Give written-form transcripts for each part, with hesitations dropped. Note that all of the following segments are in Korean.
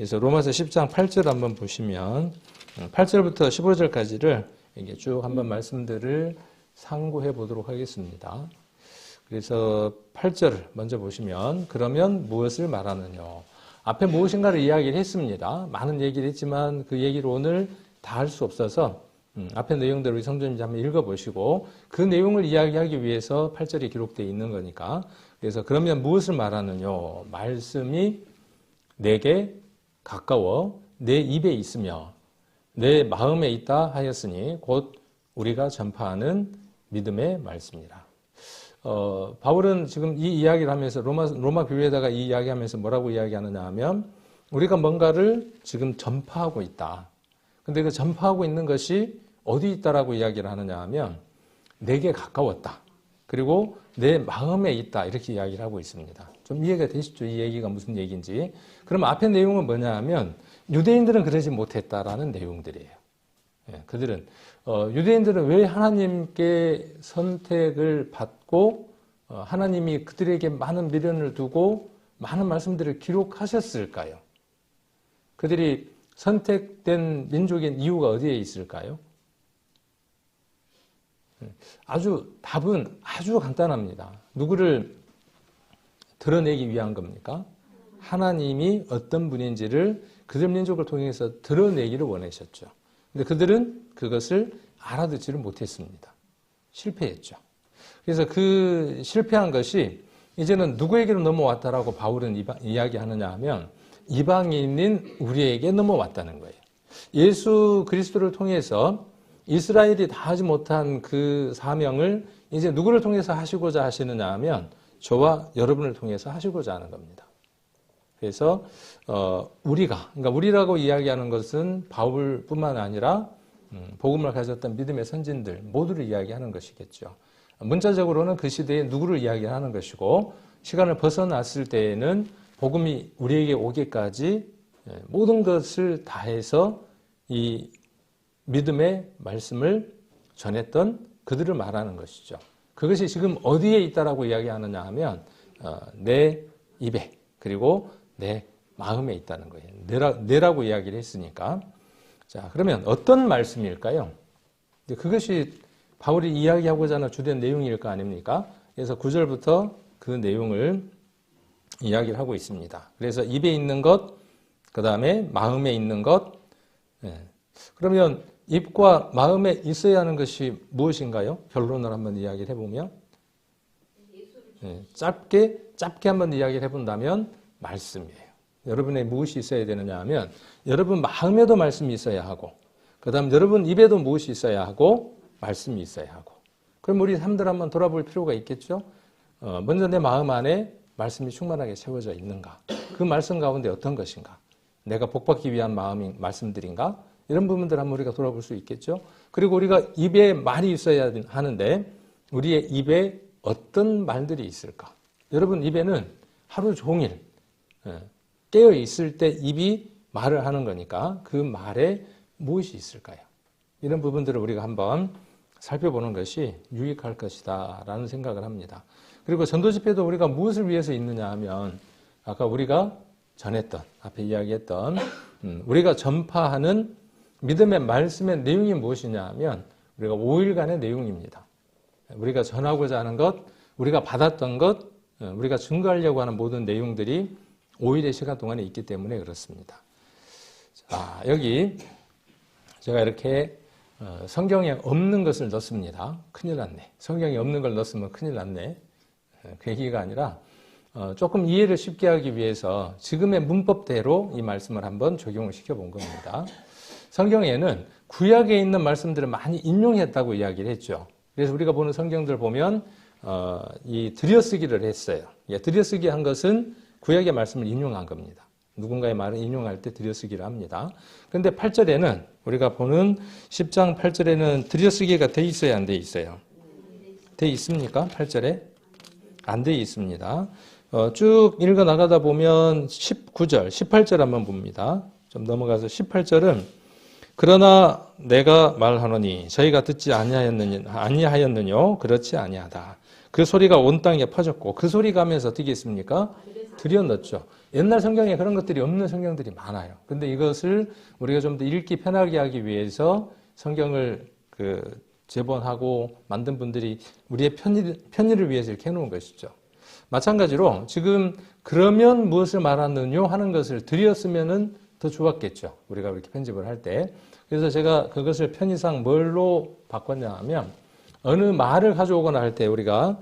그래서 로마서 10장 8절 한번 보시면 8절부터 15절까지를 이게 쭉 한번 말씀들을 상고해 보도록 하겠습니다. 그래서 8절을 먼저 보시면 그러면 무엇을 말하느냐. 앞에 무엇인가를 이야기를 했습니다. 많은 얘기를 했지만 그 얘기를 오늘 다 할 수 없어서 앞에 내용들을 우리 성도님 한번 읽어보시고 그 내용을 이야기하기 위해서 8절이 기록되어 있는 거니까 그래서 그러면 무엇을 말하느냐. 말씀이 내게 가까워 내 입에 있으며 내 마음에 있다 하였으니 곧 우리가 전파하는 믿음의 말씀이라. 바울은 지금 이 이야기를 하면서 로마 교회에다가 이 이야기하면서 뭐라고 이야기하느냐 하면 우리가 뭔가를 지금 전파하고 있다. 근데 그 전파하고 있는 것이 어디 있다라고 이야기를 하느냐 하면 내게 가까웠다. 그리고 내 마음에 있다. 이렇게 이야기를 하고 있습니다. 좀 이해가 되시죠? 이 얘기가 무슨 얘기인지. 그럼 앞에 내용은 뭐냐 하면 유대인들은 그러지 못했다라는 내용들이에요. 그들은 유대인들은 왜 하나님께 선택을 받고 하나님이 그들에게 많은 미련을 두고 많은 말씀들을 기록하셨을까요? 그들이 선택된 민족인 이유가 어디에 있을까요? 답은 아주 간단합니다. 누구를 드러내기 위한 겁니까? 하나님이 어떤 분인지를 그들 민족을 통해서 드러내기를 원하셨죠. 근데 그들은 그것을 알아듣지를 못했습니다. 실패했죠. 그래서 그 실패한 것이 이제는 누구에게로 넘어왔다라고 바울은 이야기하느냐 하면 이방인인 우리에게 넘어왔다는 거예요. 예수 그리스도를 통해서 이스라엘이 다 하지 못한 그 사명을 이제 누구를 통해서 하시고자 하시느냐 하면 저와 여러분을 통해서 하시고자 하는 겁니다. 그래서 그러니까 우리라고 이야기하는 것은 바울뿐만 아니라 복음을 가졌던 믿음의 선진들 모두를 이야기하는 것이겠죠. 문자적으로는 그 시대에 누구를 이야기하는 것이고 시간을 벗어났을 때에는 복음이 우리에게 오기까지 모든 것을 다해서 이 믿음의 말씀을 전했던 그들을 말하는 것이죠. 그것이 지금 어디에 있다라고 이야기하느냐 하면 내 입에 그리고 내 마음에 있다는 거예요. 내라고 이야기를 했으니까. 자, 그러면 어떤 말씀일까요? 그것이 바울이 이야기하고자 하는 주된 내용일 거 아닙니까? 그래서 9절부터 그 내용을 이야기를 하고 있습니다. 그래서 입에 있는 것, 그 다음에 마음에 있는 것. 그러면 입과 마음에 있어야 하는 것이 무엇인가요? 결론을 한번 이야기를 해보면 짧게 한번 이야기를 해본다면 말씀이에요. 여러분의 무엇이 있어야 되느냐 하면 여러분 마음에도 말씀이 있어야 하고 그 다음 여러분 입에도 무엇이 있어야 하고 말씀이 있어야 하고 그럼 우리 삶들 한번 돌아볼 필요가 있겠죠? 먼저 내 마음 안에 말씀이 충만하게 채워져 있는가? 그 말씀 가운데 어떤 것인가? 내가 복받기 위한 말씀들인가? 이런 부분들 한번 우리가 돌아볼 수 있겠죠? 그리고 우리가 입에 말이 있어야 하는데 우리의 입에 어떤 말들이 있을까? 여러분 입에는 하루 종일 깨어 있을 때 입이 말을 하는 거니까 그 말에 무엇이 있을까요? 이런 부분들을 우리가 한번 살펴보는 것이 유익할 것이다 라는 생각을 합니다. 그리고 전도 집회도 우리가 무엇을 위해서 있느냐 하면 아까 우리가 전했던 앞에 이야기했던 우리가 전파하는 믿음의 말씀의 내용이 무엇이냐 하면 우리가 5일간의 내용입니다. 우리가 전하고자 하는 것, 우리가 받았던 것, 우리가 증거하려고 하는 모든 내용들이 5일의 시간 동안에 있기 때문에 그렇습니다. 자, 여기 제가 이렇게 성경에 없는 것을 넣습니다. 큰일 났네. 성경에 없는 걸 넣었으면 큰일 났네. 그 얘기가 아니라 조금 이해를 쉽게 하기 위해서 지금의 문법대로 이 말씀을 한번 적용을 시켜본 겁니다. 성경에는 구약에 있는 말씀들을 많이 인용했다고 이야기를 했죠. 그래서 우리가 보는 성경들 보면 이 들여쓰기를 했어요. 들여쓰기 한 것은 구약의 말씀을 인용한 겁니다. 누군가의 말을 인용할 때 들여쓰기를 합니다. 그런데 8절에는 우리가 보는 10장 8절에는 들여쓰기가 돼 있어야 안 돼 있어요? 돼 있습니까? 8절에? 안 돼 있습니다. 쭉 읽어 나가다 보면 19절, 18절 한번 봅니다. 좀 넘어가서 18절은 그러나 내가 말하노니 저희가 듣지 아니하였느뇨? 그렇지 아니하다. 그 소리가 온 땅에 퍼졌고 그 소리가 하면서 어떻게 했습니까? 들여넣죠. 옛날 성경에 그런 것들이 없는 성경들이 많아요. 근데 이것을 우리가 좀 더 읽기 편하게 하기 위해서 성경을 재본하고 만든 분들이 우리의 편의를 위해서 이렇게 해놓은 것이죠. 마찬가지로 지금 그러면 무엇을 말하느냐 하는 것을 들였으면은 더 좋았겠죠. 우리가 이렇게 편집을 할 때. 그래서 제가 그것을 편의상 뭘로 바꿨냐 하면 어느 말을 가져오거나 할 때 우리가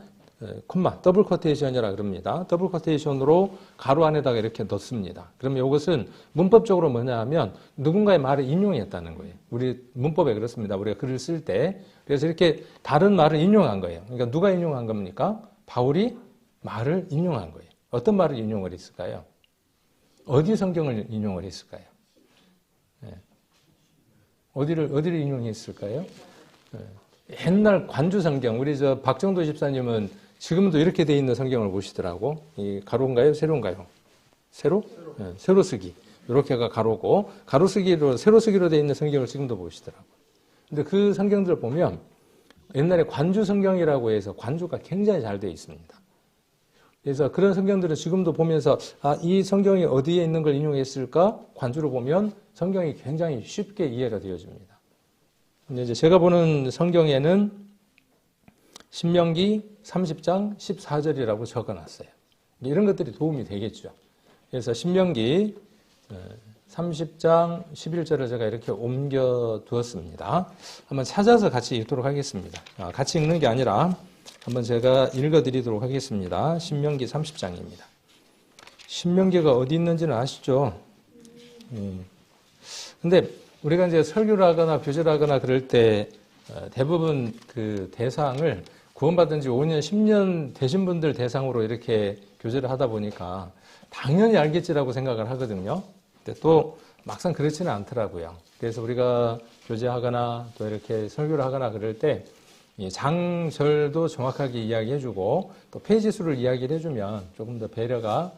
콤마, 더블 쿼테이션이라 그럽니다. 더블 쿼테이션으로 가로 안에다가 이렇게 넣습니다. 그러면 이것은 문법적으로 뭐냐 하면 누군가의 말을 인용했다는 거예요. 우리 문법에 그렇습니다. 우리가 글을 쓸 때. 그래서 이렇게 다른 말을 인용한 거예요. 그러니까 누가 인용한 겁니까? 바울이 말을 인용한 거예요. 어떤 말을 인용을 했을까요? 어디 성경을 인용을 했을까요? 어디를 인용했을까요? 옛날 관주 성경, 우리 박정도 집사님은 지금도 이렇게 돼 있는 성경을 보시더라고. 이 가로인가요? 세로인가요? 세로? 네, 세로 쓰기. 이렇게가 가로고, 세로 쓰기로 돼 있는 성경을 지금도 보시더라고. 근데 그 성경들을 보면 옛날에 관주 성경이라고 해서 관주가 굉장히 잘 돼 있습니다. 그래서 그런 성경들은 지금도 보면서 이 성경이 어디에 있는 걸 인용했을까? 관주로 보면 성경이 굉장히 쉽게 이해가 되어집니다. 근데 이제 제가 보는 성경에는 신명기 30장 14절이라고 적어놨어요. 이런 것들이 도움이 되겠죠. 그래서 신명기 30장 11절을 제가 이렇게 옮겨 두었습니다. 한번 찾아서 같이 읽도록 하겠습니다. 같이 읽는 게 아니라 한번 제가 읽어드리도록 하겠습니다. 신명기 30장입니다. 신명기가 어디 있는지는 아시죠? 근데 우리가 이제 설교를 하거나 교제를 하거나 그럴 때 대부분 그 대상을 구원받은 지 5년, 10년 되신 분들 대상으로 이렇게 교제를 하다 보니까 당연히 알겠지라고 생각을 하거든요. 근데 또 막상 그렇지는 않더라고요. 그래서 우리가 교제하거나 또 이렇게 설교를 하거나 그럴 때 장절도 정확하게 이야기해주고 또 페이지 수를 이야기를 해주면 조금 더 배려가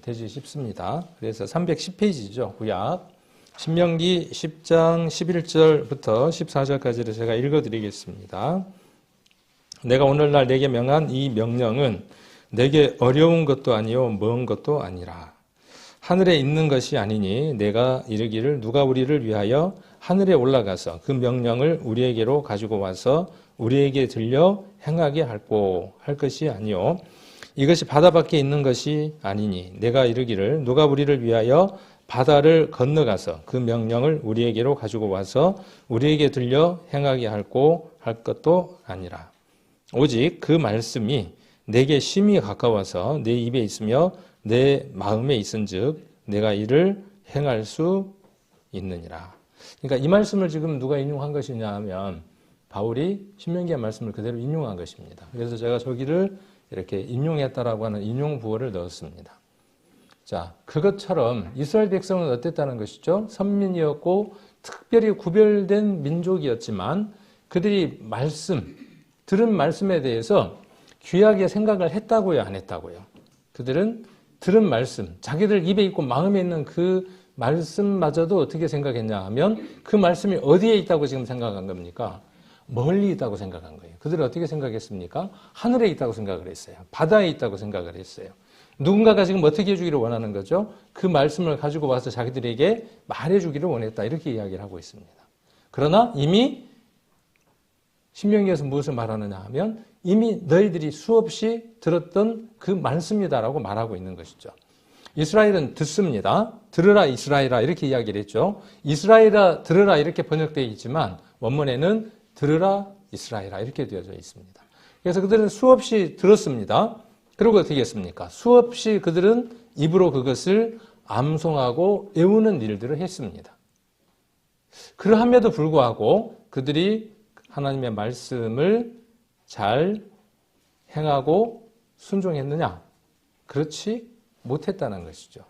되지 싶습니다. 그래서 310페이지죠. 구약. 신명기 10장 11절부터 14절까지를 제가 읽어드리겠습니다. 내가 오늘날 내게 명한 이 명령은 내게 어려운 것도 아니요 먼 것도 아니라 하늘에 있는 것이 아니니 내가 이르기를 누가 우리를 위하여 하늘에 올라가서 그 명령을 우리에게로 가지고 와서 우리에게 들려 행하게 할고 할 것이 아니요 이것이 바다 밖에 있는 것이 아니니 내가 이르기를 누가 우리를 위하여 바다를 건너가서 그 명령을 우리에게로 가지고 와서 우리에게 들려 행하게 할고 할 것도 아니라 오직 그 말씀이 내게 심히 가까워서 내 입에 있으며 내 마음에 있은즉 내가 이를 행할 수 있느니라. 그러니까 이 말씀을 지금 누가 인용한 것이냐 하면 바울이 신명기의 말씀을 그대로 인용한 것입니다. 그래서 제가 저기를 이렇게 인용했다라고 하는 인용 부호를 넣었습니다. 자, 그것처럼 이스라엘 백성은 어땠다는 것이죠? 선민이었고 특별히 구별된 민족이었지만 그들이 들은 말씀에 대해서 귀하게 생각을 했다고요, 안 했다고요? 그들은 들은 말씀, 자기들 입에 있고 마음에 있는 그 말씀마저도 어떻게 생각했냐 하면 그 말씀이 어디에 있다고 지금 생각한 겁니까? 멀리 있다고 생각한 거예요. 그들은 어떻게 생각했습니까? 하늘에 있다고 생각을 했어요. 바다에 있다고 생각을 했어요. 누군가가 지금 어떻게 해주기를 원하는 거죠? 그 말씀을 가지고 와서 자기들에게 말해주기를 원했다. 이렇게 이야기를 하고 있습니다. 그러나 이미 신명기에서 무엇을 말하느냐 하면 이미 너희들이 수없이 들었던 그 말씀이다라고 말하고 있는 것이죠. 이스라엘은 듣습니다. 들으라 이스라엘아 이렇게 이야기를 했죠. 이스라엘아 들으라 이렇게 번역되어 있지만 원문에는 들으라 이스라엘아 이렇게 되어져 있습니다. 그래서 그들은 수없이 들었습니다. 그리고 어떻게 했습니까? 수없이 그들은 입으로 그것을 암송하고 외우는 일들을 했습니다. 그러함에도 불구하고 그들이 하나님의 말씀을 잘 행하고 순종했느냐? 그렇지 못했다는 것이죠.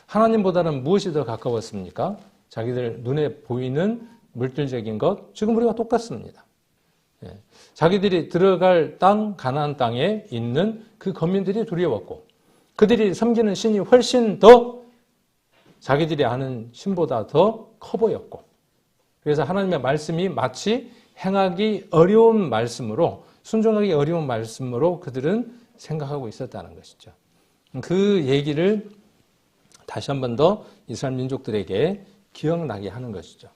하나님보다는 무엇이 더 가까웠습니까? 자기들 눈에 보이는 물질적인 것, 지금 우리가 똑같습니다. 자기들이 들어갈 땅, 가나안 땅에 있는 그 거민들이 두려웠고 그들이 섬기는 신이 훨씬 더 자기들이 아는 신보다 더 커 보였고 그래서 하나님의 말씀이 마치 행하기 어려운 말씀으로 순종하기 어려운 말씀으로 그들은 생각하고 있었다는 것이죠. 그 얘기를 다시 한 번 더 이스라엘 민족들에게 기억나게 하는 것이죠.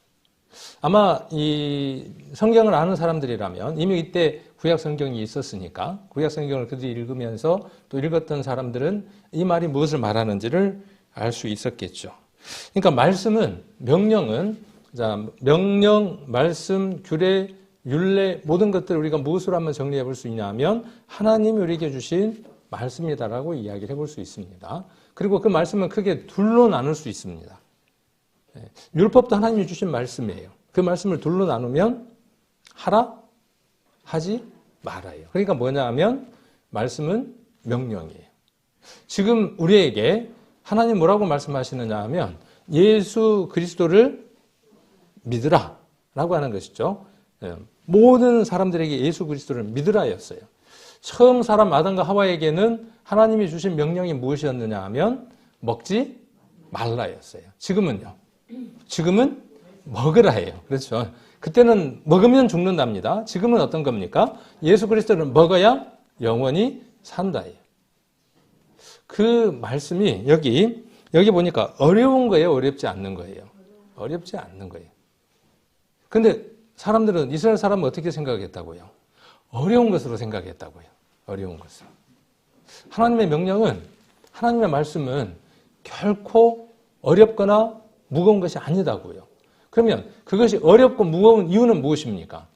아마 이 성경을 아는 사람들이라면 이미 이때 구약 성경이 있었으니까 구약 성경을 그들이 읽으면서 또 읽었던 사람들은 이 말이 무엇을 말하는지를 알 수 있었겠죠. 그러니까 말씀은 명령은 명령, 말씀, 규례, 율례 모든 것들을 우리가 무엇으로 한번 정리해 볼 수 있냐면 하나님이 우리에게 주신 말씀이다라고 이야기를 해볼 수 있습니다. 그리고 그 말씀은 크게 둘로 나눌 수 있습니다. 율법도 하나님이 주신 말씀이에요. 그 말씀을 둘로 나누면 하라, 하지 말아요. 그러니까 뭐냐 하면 말씀은 명령이에요. 지금 우리에게 하나님 뭐라고 말씀하시느냐 하면 예수 그리스도를 믿으라 라고 하는 것이죠. 모든 사람들에게 예수 그리스도를 믿으라였어요. 처음 사람 아담과 하와에게는 하나님이 주신 명령이 무엇이었느냐 하면 먹지 말라였어요. 지금은요. 지금은 먹으라예요. 그렇죠. 그때는 먹으면 죽는답니다. 지금은 어떤 겁니까? 예수 그리스도를 먹어야 영원히 산다예요. 그 말씀이 여기 보니까 어려운 거예요? 어렵지 않는 거예요? 어렵지 않는 거예요. 근데 사람들은 이스라엘 사람은 어떻게 생각했다고요? 어려운 것으로 생각했다고요. 어려운 것으로. 하나님의 명령은 하나님의 말씀은 결코 어렵거나 무거운 것이 아니다고요. 그러면 그것이 어렵고 무거운 이유는 무엇입니까?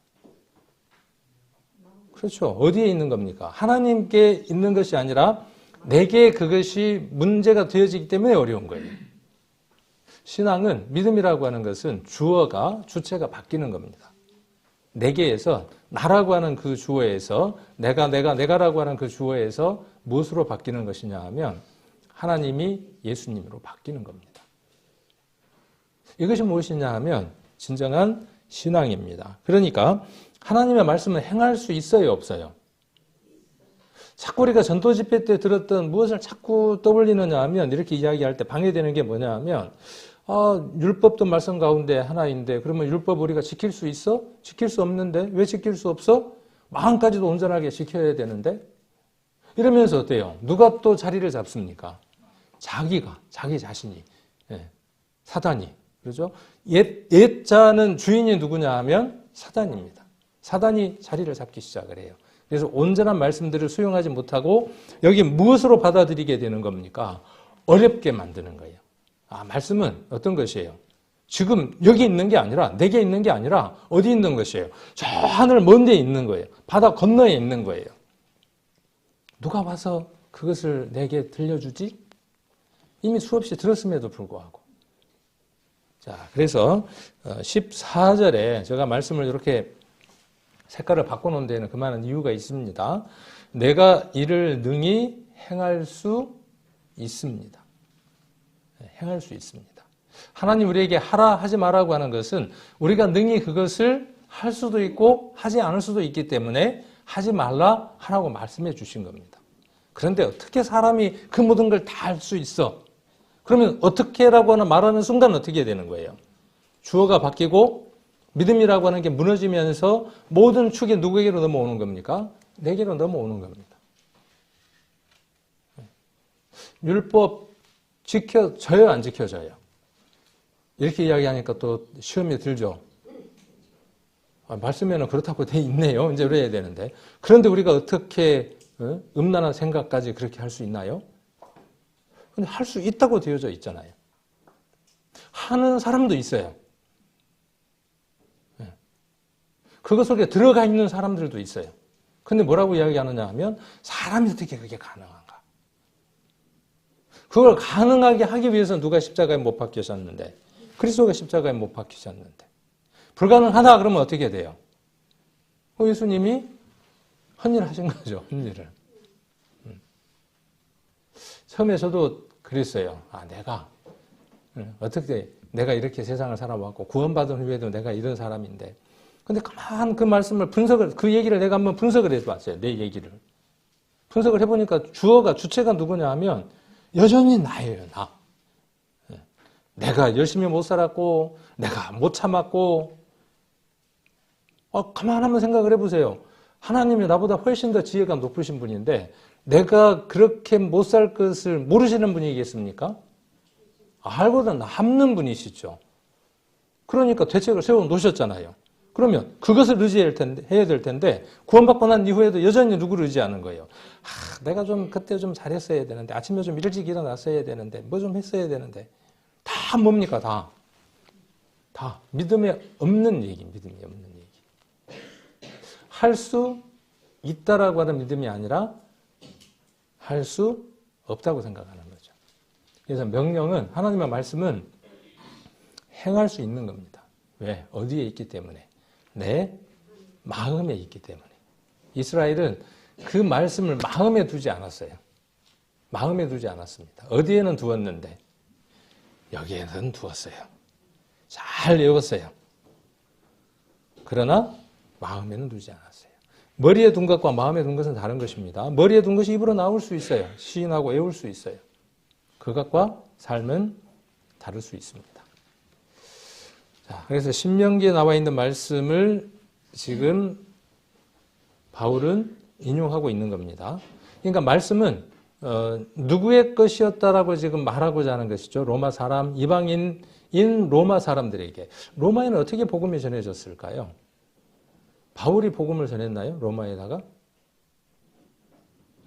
그렇죠. 어디에 있는 겁니까? 하나님께 있는 것이 아니라 내게 그것이 문제가 되어지기 때문에 어려운 거예요. 신앙은 믿음이라고 하는 것은 주어가 주체가 바뀌는 겁니다. 내게에서 나라고 하는 그 주어에서 내가라고 하는 그 주어에서 무엇으로 바뀌는 것이냐 하면 하나님이 예수님으로 바뀌는 겁니다. 이것이 무엇이냐 하면 진정한 신앙입니다. 그러니까 하나님의 말씀은 행할 수 있어요, 없어요? 자꾸 우리가 전도 집회 때 들었던 무엇을 자꾸 떠올리느냐 하면 이렇게 이야기할 때 방해되는 게 뭐냐 하면 율법도 말씀 가운데 하나인데 그러면 율법 우리가 지킬 수 있어? 지킬 수 없는데? 왜 지킬 수 없어? 마음까지도 온전하게 지켜야 되는데? 이러면서 어때요? 누가 또 자리를 잡습니까? 자기 자신이. 사단이. 그렇죠? 옛자는 주인이 누구냐 하면 사단입니다. 사단이 자리를 잡기 시작을 해요. 그래서 온전한 말씀들을 수용하지 못하고 여기 무엇으로 받아들이게 되는 겁니까? 어렵게 만드는 거예요. 말씀은 어떤 것이에요? 지금 여기 있는 게 아니라 내게 있는 게 아니라 어디 있는 것이에요? 저 하늘 먼 데 있는 거예요. 바다 건너에 있는 거예요. 누가 와서 그것을 내게 들려주지? 이미 수없이 들었음에도 불구하고. 자, 그래서 14절에 제가 말씀을 이렇게 색깔을 바꿔놓은 데에는 그만한 이유가 있습니다. 내가 이를 능히 행할 수 있습니다. 행할 수 있습니다. 하나님 우리에게 하라 하지 말라고 하는 것은 우리가 능히 그것을 할 수도 있고 하지 않을 수도 있기 때문에 하지 말라 하라고 말씀해 주신 겁니다. 그런데 어떻게 사람이 그 모든 걸 다 할 수 있어? 그러면 어떻게라고 하는 말하는 순간 어떻게 되는 거예요? 주어가 바뀌고 믿음이라고 하는 게 무너지면서 모든 축이 누구에게로 넘어오는 겁니까? 내게로 넘어오는 겁니다. 율법 지켜져요, 안 지켜져요? 이렇게 이야기하니까 또 시험이 들죠. 말씀에는 그렇다고 돼 있네요. 이제 그래야 되는데. 그런데 우리가 어떻게 음란한 생각까지 그렇게 할 수 있나요? 근데 할 수 있다고 되어져 있잖아요. 하는 사람도 있어요. 그것 속에 들어가 있는 사람들도 있어요. 근데 뭐라고 이야기하느냐 하면 사람이 어떻게 그게 가능한가? 그걸 가능하게 하기 위해서 누가 십자가에 못 박히셨는데 그리스도가 십자가에 못 박히셨는데 불가능하다 그러면 어떻게 돼요? 예수님이 헌일을 하신 거죠. 헌일을. 처음에 저도 그랬어요. 내가 이렇게 세상을 살아왔고 구원받은 후에도 내가 이런 사람인데 근데 가만 그 말씀을 그 얘기를 내가 한번 분석을 해봤어요. 내 얘기를. 분석을 해보니까 주체가 누구냐 하면 여전히 나예요, 나. 내가 열심히 못 살았고, 내가 못 참았고, 가만 한번 생각을 해보세요. 하나님이 나보다 훨씬 더 지혜가 높으신 분인데, 내가 그렇게 못 살 것을 모르시는 분이겠습니까? 알고도 남는 분이시죠. 그러니까 대책을 세워 놓으셨잖아요. 그러면 그것을 의지해야 될 텐데 구원받고 난 이후에도 여전히 누구를 의지하는 거예요. 내가 좀 그때 좀 잘했어야 되는데 아침에 좀 일찍 일어났어야 되는데 뭐 좀 했어야 되는데 다 뭡니까? 다 믿음에 없는 얘기, 믿음이 없는 얘기. 할 수 있다라고 하는 믿음이 아니라 할 수 없다고 생각하는 거죠. 그래서 명령은 하나님의 말씀은 행할 수 있는 겁니다. 왜? 어디에 있기 때문에? 내 마음에 있기 때문에. 이스라엘은 그 말씀을 마음에 두지 않았어요. 마음에 두지 않았습니다. 어디에는 두었는데 여기에는 두었어요. 잘 외웠어요. 그러나 마음에는 두지 않았어요. 머리에 둔 것과 마음에 둔 것은 다른 것입니다. 머리에 둔 것이 입으로 나올 수 있어요. 시인하고 외울 수 있어요. 그것과 삶은 다를 수 있습니다. 자, 그래서 신명기에 나와 있는 말씀을 지금 바울은 인용하고 있는 겁니다. 그러니까 말씀은 누구의 것이었다라고 지금 말하고자 하는 것이죠. 로마 사람, 이방인인 로마 사람들에게. 로마에는 어떻게 복음이 전해졌을까요? 바울이 복음을 전했나요? 로마에다가?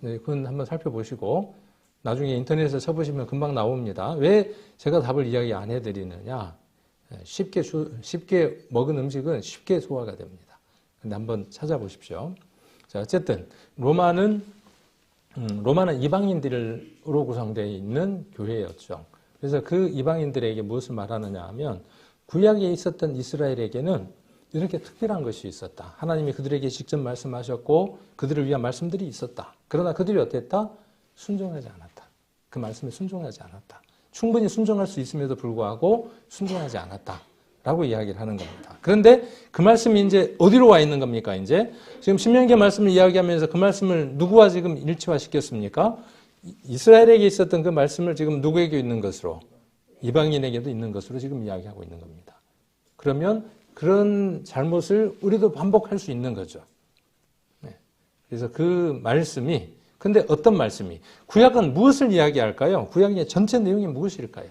네, 그건 한번 살펴보시고 나중에 인터넷에서 쳐보시면 금방 나옵니다. 왜 제가 답을 이야기 안 해드리느냐? 쉽게 먹은 음식은 쉽게 소화가 됩니다. 근데 한번 찾아보십시오. 자, 어쨌든 로마는 이방인들로 구성되어 있는 교회였죠. 그래서 그 이방인들에게 무엇을 말하느냐 하면 구약에 있었던 이스라엘에게는 이렇게 특별한 것이 있었다. 하나님이 그들에게 직접 말씀하셨고 그들을 위한 말씀들이 있었다. 그러나 그들이 어땠다? 순종하지 않았다. 그 말씀에 순종하지 않았다. 충분히 순종할 수 있음에도 불구하고 순종하지 않았다. 라고 이야기를 하는 겁니다. 그런데 그 말씀이 이제 어디로 와 있는 겁니까? 이제 지금 신명기 말씀을 이야기하면서 그 말씀을 누구와 지금 일치화시켰습니까? 이스라엘에게 있었던 그 말씀을 지금 누구에게 있는 것으로? 이방인에게도 있는 것으로 지금 이야기하고 있는 겁니다. 그러면 그런 잘못을 우리도 반복할 수 있는 거죠. 네. 그래서 그 말씀이, 근데 어떤 말씀이? 구약은 무엇을 이야기할까요? 구약의 전체 내용이 무엇일까요?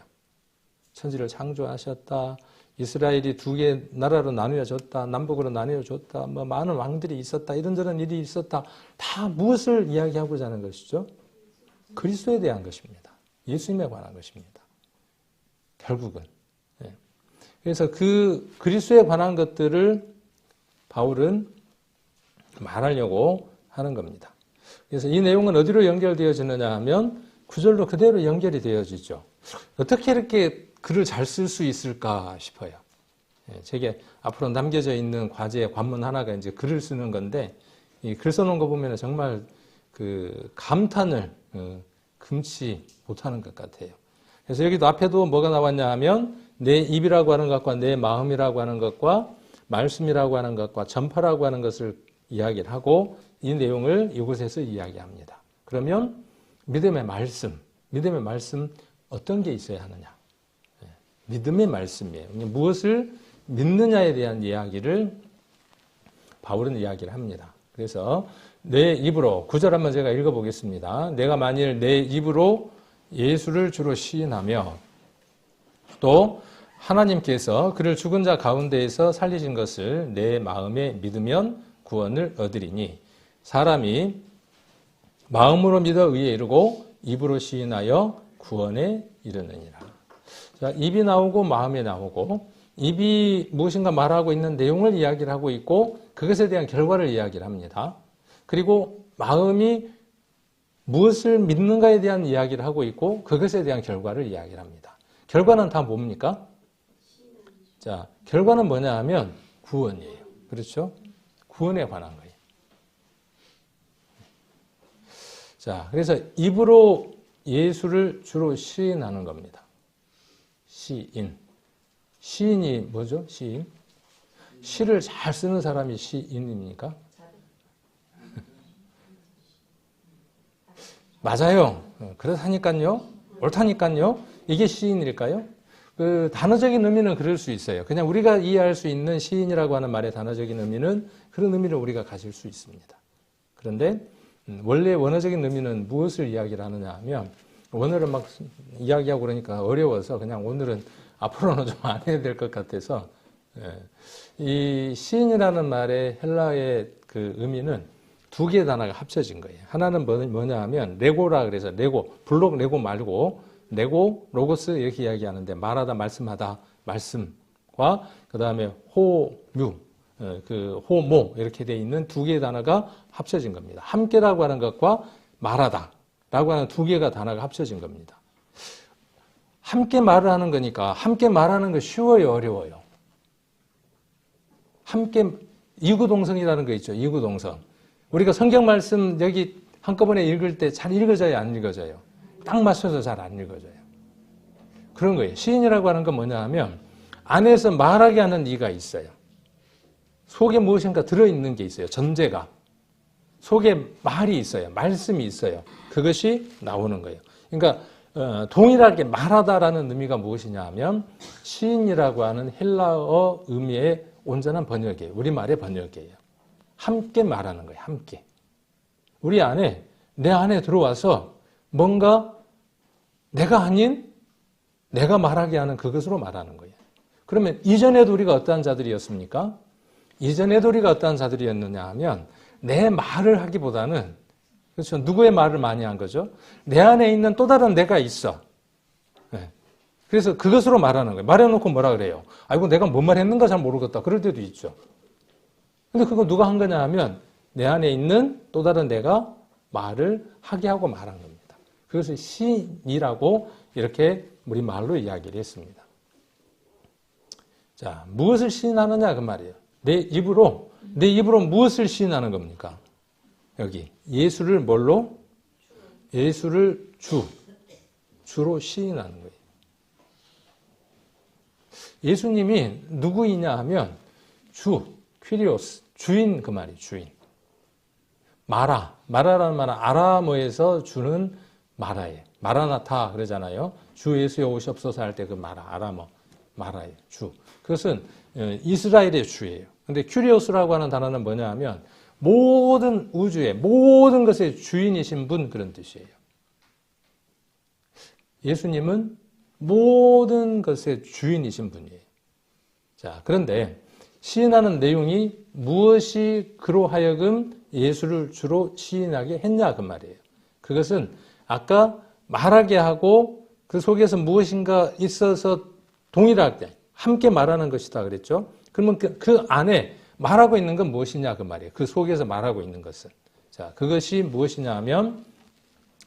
천지를 창조하셨다. 이스라엘이 두 개 나라로 나누어졌다. 남북으로 나누어졌다. 뭐 많은 왕들이 있었다. 이런저런 일이 있었다. 다 무엇을 이야기하고자 하는 것이죠? 그리스도에 대한 것입니다. 예수님에 관한 것입니다. 결국은. 네. 그래서 그 그리스도에 관한 것들을 바울은 말하려고 하는 겁니다. 그래서 이 내용은 어디로 연결되어지느냐 하면 9절로 그대로 연결이 되어지죠. 어떻게 이렇게 글을 잘 쓸 수 있을까 싶어요. 제게 앞으로 남겨져 있는 과제 관문 하나가 이제 글을 쓰는 건데 이 글 써놓은 거 보면 정말 그 감탄을 금치 못하는 것 같아요. 그래서 여기도 앞에도 뭐가 나왔냐 하면 내 입이라고 하는 것과 내 마음이라고 하는 것과 말씀이라고 하는 것과 전파라고 하는 것을 이야기를 하고 이 내용을 이곳에서 이야기합니다. 그러면 믿음의 말씀 어떤 게 있어야 하느냐? 믿음의 말씀이에요. 무엇을 믿느냐에 대한 이야기를 바울은 이야기를 합니다. 그래서 내 입으로 9절 한번 제가 읽어보겠습니다. 내가 만일 내 입으로 예수를 주로 시인하며 또 하나님께서 그를 죽은 자 가운데에서 살리신 것을 내 마음에 믿으면 구원을 얻으리니 사람이 마음으로 믿어 의에 이르고 입으로 시인하여 구원에 이르느니라. 자, 입이 나오고 마음이 나오고 입이 무엇인가 말하고 있는 내용을 이야기를 하고 있고 그것에 대한 결과를 이야기를 합니다. 그리고 마음이 무엇을 믿는가에 대한 이야기를 하고 있고 그것에 대한 결과를 이야기를 합니다. 결과는 다 뭡니까? 자, 결과는 뭐냐 하면 구원이에요. 그렇죠? 구원에 관한 거예요. 자, 그래서 입으로 예수를 주로 시인하는 겁니다. 시인. 시인이 뭐죠? 시인. 시를 잘 쓰는 사람이 시인입니까? 맞아요. 그렇다니까요. 옳다니까요. 이게 시인일까요? 그 단어적인 의미는 그럴 수 있어요. 그냥 우리가 이해할 수 있는 시인이라고 하는 말의 단어적인 의미는 그런 의미를 우리가 가질 수 있습니다. 그런데 원래 원어적인 의미는 무엇을 이야기를 하느냐 하면, 원어를 막 이야기하고 그러니까 어려워서 그냥 오늘은 앞으로는 좀 안 해야 될 것 같아서, 이 시인이라는 말의 헬라의 그 의미는 두 개의 단어가 합쳐진 거예요. 하나는 뭐냐 하면 레고라 그래서 레고, 블록 레고 말고 레고, 로고스 이렇게 이야기하는데, 말하다, 말씀하다, 말씀과 그 다음에 호뮤, 그 호모 이렇게 돼 있는 두 개의 단어가 합쳐진 겁니다. 함께라고 하는 것과 말하다라고 하는 두 개가 단어가 합쳐진 겁니다. 함께 말을 하는 거니까 함께 말하는 거 쉬워요, 어려워요? 함께 이구동성이라는 거 있죠. 이구동성. 우리가 성경 말씀 여기 한꺼번에 읽을 때 잘 읽어져요, 안 읽어져요? 딱 맞춰서 잘 안 읽어져요. 그런 거예요. 시인이라고 하는 건 뭐냐 하면 안에서 말하게 하는 이가 있어요. 속에 무엇인가 들어있는 게 있어요. 전제가. 속에 말이 있어요. 말씀이 있어요. 그것이 나오는 거예요. 그러니까 동일하게 말하다라는 의미가 무엇이냐 하면 시인이라고 하는 헬라어 의미의 온전한 번역이에요. 우리말의 번역이에요. 함께 말하는 거예요. 함께. 우리 안에, 내 안에 들어와서 뭔가 내가 아닌 내가 말하게 하는 그것으로 말하는 거예요. 그러면 이전에도 우리가 어떠한 자들이었습니까? 이전에도 우리가 어떠한 자들이었느냐 하면 내 말을 하기보다는, 그렇죠, 누구의 말을 많이 한 거죠? 내 안에 있는 또 다른 내가 있어. 네. 그래서 그것으로 말하는 거예요. 말해놓고 뭐라 그래요? 아이고 내가 뭔 말 했는가 잘 모르겠다. 그럴 때도 있죠. 근데 그거 누가 한 거냐 하면 내 안에 있는 또 다른 내가 말을 하게 하고 말한 겁니다. 그것을 시인이라고 이렇게 우리 말로 이야기를 했습니다. 자, 무엇을 시인하느냐 그 말이에요. 내 입으로 무엇을 시인하는 겁니까? 여기 예수를 뭘로? 예수를 주로 시인하는 거예요. 예수님이 누구이냐 하면 퀴리오스, 주인 그 말이에요. 주인. 마라라는 말은 아람어에서 주는 마라예요. 마라나타 그러잖아요. 주 예수여 오시옵소서 할 때 그 마라예요. 주. 그것은 이스라엘의 주예요. 근데 큐리오스라고 하는 단어는 뭐냐 하면 모든 우주의 모든 것의 주인이신 분, 그런 뜻이에요. 예수님은 모든 것의 주인이신 분이에요. 자, 그런데 시인하는 내용이 무엇이 그로 하여금 예수를 주로 시인하게 했냐 그 말이에요. 그것은 아까 말하게 하고 그 속에서 무엇인가 있어서 동일하게 함께 말하는 것이다 그랬죠. 그러면 그 안에 말하고 있는 건 무엇이냐 그 말이에요. 그 속에서 말하고 있는 것은. 자, 그것이 무엇이냐 하면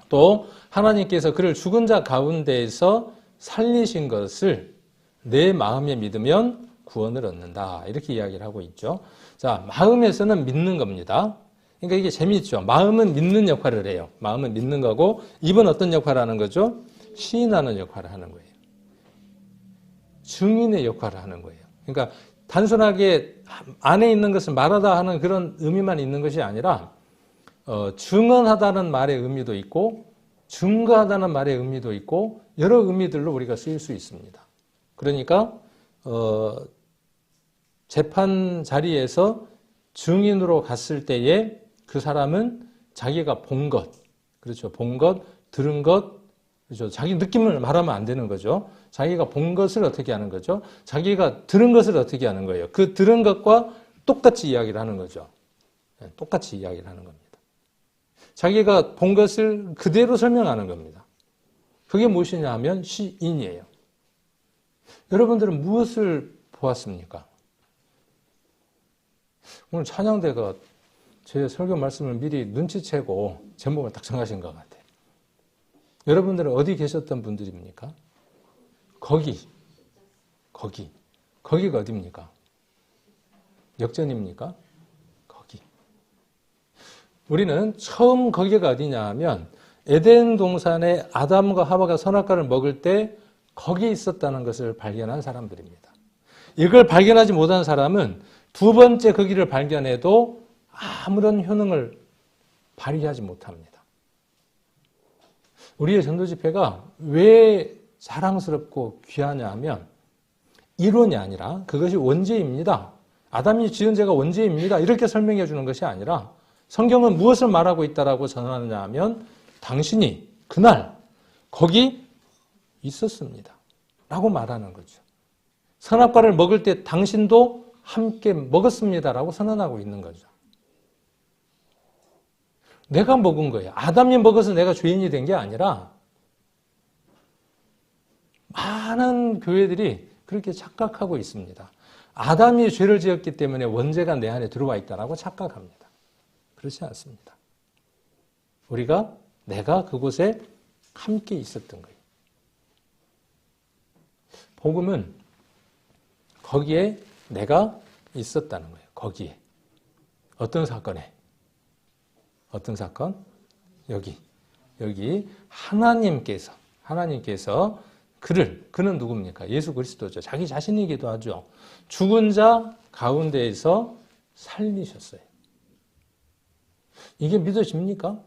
또 하나님께서 그를 죽은 자 가운데에서 살리신 것을 내 마음에 믿으면 구원을 얻는다. 이렇게 이야기를 하고 있죠. 자, 마음에서는 믿는 겁니다. 그러니까 이게 재미있죠. 마음은 믿는 역할을 해요. 마음은 믿는 거고 입은 어떤 역할을 하는 거죠? 시인하는 역할을 하는 거예요. 증인의 역할을 하는 거예요. 그러니까 단순하게 안에 있는 것을 말하다 하는 그런 의미만 있는 것이 아니라 증언하다는 말의 의미도 있고 증거하다는 말의 의미도 있고 여러 의미들로 우리가 쓰일 수 있습니다. 그러니까 재판 자리에서 증인으로 갔을 때에 그 사람은 자기가 본 것, 그렇죠. 본 것, 들은 것, 그렇죠. 자기 느낌을 말하면 안 되는 거죠. 자기가 본 것을 어떻게 하는 거죠? 자기가 들은 것을 어떻게 하는 거예요? 그 들은 것과 똑같이 이야기를 하는 거죠. 똑같이 이야기를 하는 겁니다. 자기가 본 것을 그대로 설명하는 겁니다. 그게 무엇이냐 하면 시인이에요. 여러분들은 무엇을 보았습니까? 오늘 찬양대가 제 설교 말씀을 미리 눈치채고 제목을 딱 정하신 것 같아요. 여러분들은 어디 계셨던 분들입니까? 거기가 어디입니까? 역전입니까? 거기. 우리는 처음 거기가 어디냐 하면 에덴 동산에 아담과 하와가 선악과를 먹을 때 거기에 있었다는 것을 발견한 사람들입니다. 이걸 발견하지 못한 사람은 두 번째 거기를 발견해도 아무런 효능을 발휘하지 못합니다. 우리의 전도 집회가 왜 자랑스럽고 귀하냐 하면 이론이 아니라 그것이 원죄입니다. 아담이 지은 죄가 원죄입니다. 이렇게 설명해 주는 것이 아니라 성경은 무엇을 말하고 있다라고 전하느냐 하면 당신이 그날 거기 있었습니다. 라고 말하는 거죠. 선악과를 먹을 때 당신도 함께 먹었습니다. 라고 선언하고 있는 거죠. 내가 먹은 거예요. 아담이 먹어서 내가 죄인이 된 게 아니라 많은 교회들이 그렇게 착각하고 있습니다. 아담이 죄를 지었기 때문에 원죄가 내 안에 들어와 있다라고 착각합니다. 그렇지 않습니다. 내가 그곳에 함께 있었던 거예요. 복음은 거기에 내가 있었다는 거예요. 거기에. 어떤 사건에? 어떤 사건? 여기 하나님께서 그는 누굽니까? 예수 그리스도죠. 자기 자신이기도 하죠. 죽은 자 가운데에서 살리셨어요. 이게 믿어집니까?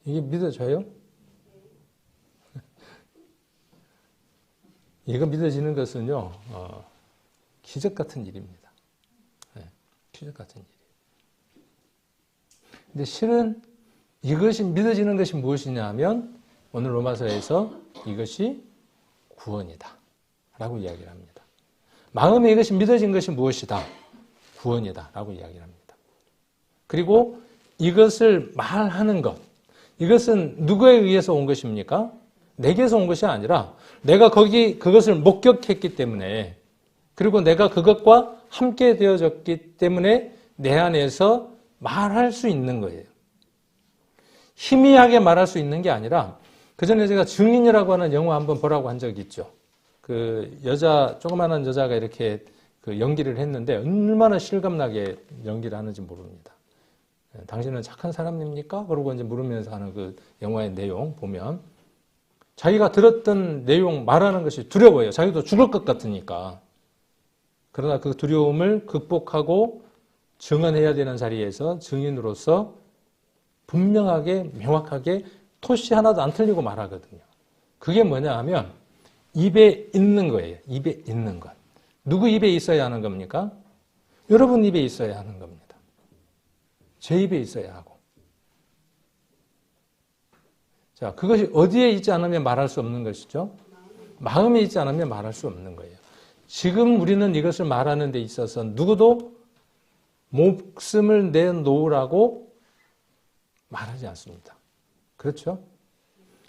이게 믿어져요? 이거 믿어지는 것은요, 기적 같은 일입니다. 네, 기적 같은 일이에요. 근데 실은 이것이 믿어지는 것이 무엇이냐 하면 오늘 로마서에서 이것이 구원이다 라고 이야기를 합니다. 마음에 이것이 믿어진 것이 무엇이다? 구원이다 라고 이야기를 합니다. 그리고 이것을 말하는 것, 이것은 누구에 의해서 온 것입니까? 내게서 온 것이 아니라 내가 그것을 목격했기 때문에, 그리고 내가 그것과 함께 되어졌기 때문에 내 안에서 말할 수 있는 거예요. 희미하게 말할 수 있는 게 아니라, 그 전에 제가 증인이라고 하는 영화 한번 보라고 한 적이 있죠. 조그마한 여자가 이렇게 연기를 했는데 얼마나 실감나게 연기를 하는지 모릅니다. 당신은 착한 사람입니까? 그러고 이제 물으면서 하는 그 영화의 내용 보면 자기가 들었던 내용 말하는 것이 두려워요. 자기도 죽을 것 같으니까. 그러나 그 두려움을 극복하고 증언해야 되는 자리에서 증인으로서 분명하게 명확하게 토시 하나도 안 틀리고 말하거든요. 그게 뭐냐 하면 입에 있는 거예요. 입에 있는 것. 누구 입에 있어야 하는 겁니까? 여러분 입에 있어야 하는 겁니다. 제 입에 있어야 하고. 자, 그것이 어디에 있지 않으면 말할 수 없는 것이죠? 마음에 있지 않으면 말할 수 없는 거예요. 지금 우리는 이것을 말하는 데 있어서 누구도 목숨을 내놓으라고 말하지 않습니다. 그렇죠?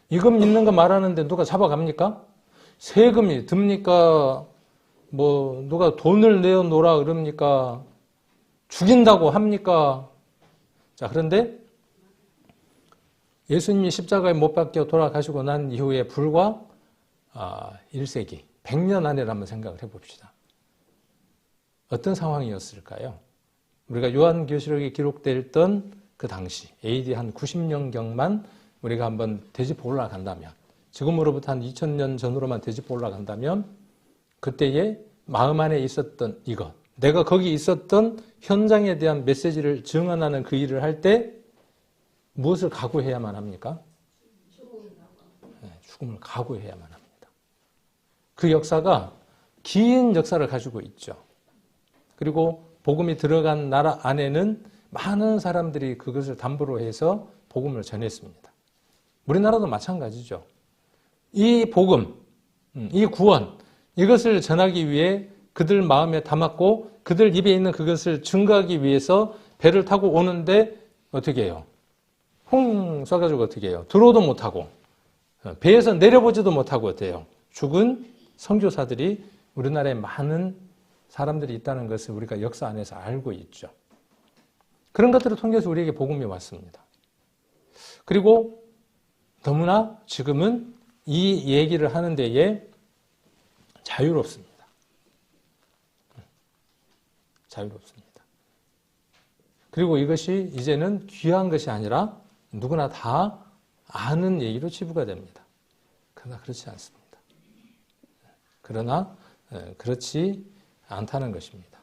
이것 믿는 거 말하는데 누가 잡아갑니까? 세금이 듭니까? 누가 돈을 내어놓으라 그럽니까? 죽인다고 합니까? 자, 그런데 예수님이 십자가에 못 박혀 돌아가시고 난 이후에 불과 1세기, 100년 안에를 한번 생각을 해봅시다. 어떤 상황이었을까요? 우리가 요한계시록에 기록됐던 그 당시 AD 한 90년경만 우리가 한번 되짚어 올라간다면, 지금으로부터 한 2000년 전으로만 되짚어 올라간다면 그때의 마음 안에 있었던 이것, 내가 거기 있었던 현장에 대한 메시지를 증언하는 그 일을 할 때 무엇을 각오해야만 합니까? 죽음을 각오해야만 합니다. 그 역사가 긴 역사를 가지고 있죠. 그리고 복음이 들어간 나라 안에는 많은 사람들이 그것을 담보로 해서 복음을 전했습니다. 우리나라도 마찬가지죠. 이 복음, 이 구원, 이것을 전하기 위해 그들 마음에 담았고 그들 입에 있는 그것을 증거하기 위해서 배를 타고 오는데 어떻게 해요? 홍 쏴가지고 어떻게 해요? 들어오도 못하고 배에서 내려보지도 못하고 어때요? 죽은 선교사들이 우리나라에 많은 사람들이 있다는 것을 우리가 역사 안에서 알고 있죠. 그런 것들을 통해서 우리에게 복음이 왔습니다. 그리고 너무나 지금은 이 얘기를 하는 데에 자유롭습니다. 자유롭습니다. 그리고 이것이 이제는 귀한 것이 아니라 누구나 다 아는 얘기로 치부가 됩니다. 그러나 그렇지 않습니다. 그러나 그렇지 않다는 것입니다.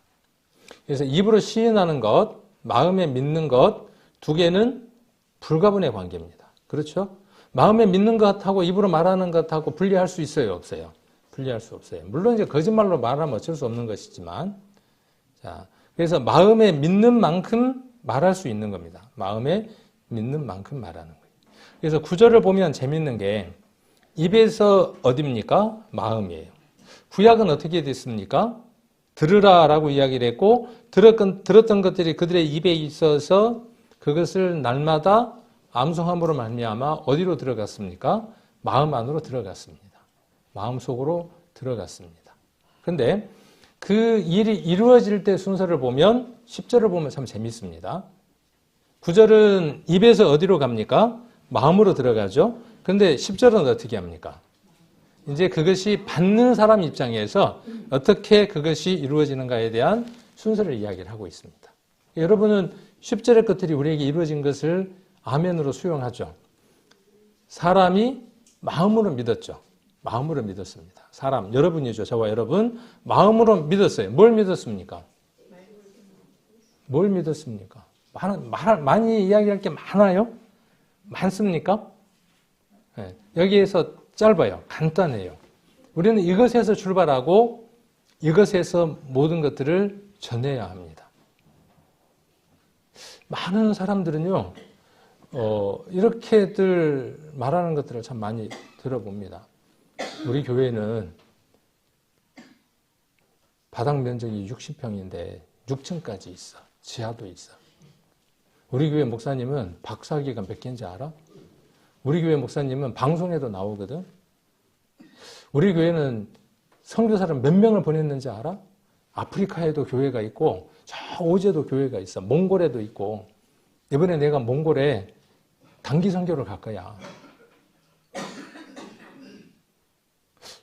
그래서 입으로 시인하는 것, 마음에 믿는 것, 두 개는 불가분의 관계입니다. 그렇죠? 마음에 믿는 것하고 입으로 말하는 것하고 분리할 수 있어요, 없어요? 분리할 수 없어요. 물론 이제 거짓말로 말하면 어쩔 수 없는 것이지만, 자, 그래서 마음에 믿는 만큼 말할 수 있는 겁니다. 마음에 믿는 만큼 말하는 거예요. 그래서 구절을 보면 재밌는 게 입에서 어딥니까? 마음이에요. 구약은 어떻게 됐습니까? 들으라라고 이야기를 했고 들었던 것들이 그들의 입에 있어서 그것을 날마다 암송함으로 말미암아 어디로 들어갔습니까? 마음 안으로 들어갔습니다. 마음 속으로 들어갔습니다. 그런데 그 일이 이루어질 때 순서를 보면 10절을 보면 참 재밌습니다. 9절은 입에서 어디로 갑니까? 마음으로 들어가죠. 그런데 10절은 어떻게 합니까? 이제 그것이 받는 사람 입장에서 어떻게 그것이 이루어지는가에 대한 순서를 이야기를 하고 있습니다. 여러분은 10절의 것들이 우리에게 이루어진 것을 아멘으로 수용하죠. 사람이 마음으로 믿었죠. 마음으로 믿었습니다. 사람, 여러분이죠. 저와 여러분. 마음으로 믿었어요. 뭘 믿었습니까? 뭘 믿었습니까? 많이 이야기할 게 많아요? 많습니까? 네, 여기에서 짧아요. 간단해요. 우리는 이것에서 출발하고 이것에서 모든 것들을 전해야 합니다. 많은 사람들은요, 이렇게들 말하는 것들을 참 많이 들어봅니다. 우리 교회는 바닥 면적이 60평인데 6층까지 있어. 지하도 있어. 우리 교회 목사님은 박사학위가 몇 개인지 알아? 우리 교회 목사님은 방송에도 나오거든. 우리 교회는 선교사를 몇 명을 보냈는지 알아? 아프리카에도 교회가 있고 저 오제도 교회가 있어. 몽골에도 있고. 이번에 내가 몽골에 단기 선교를 갈 거야.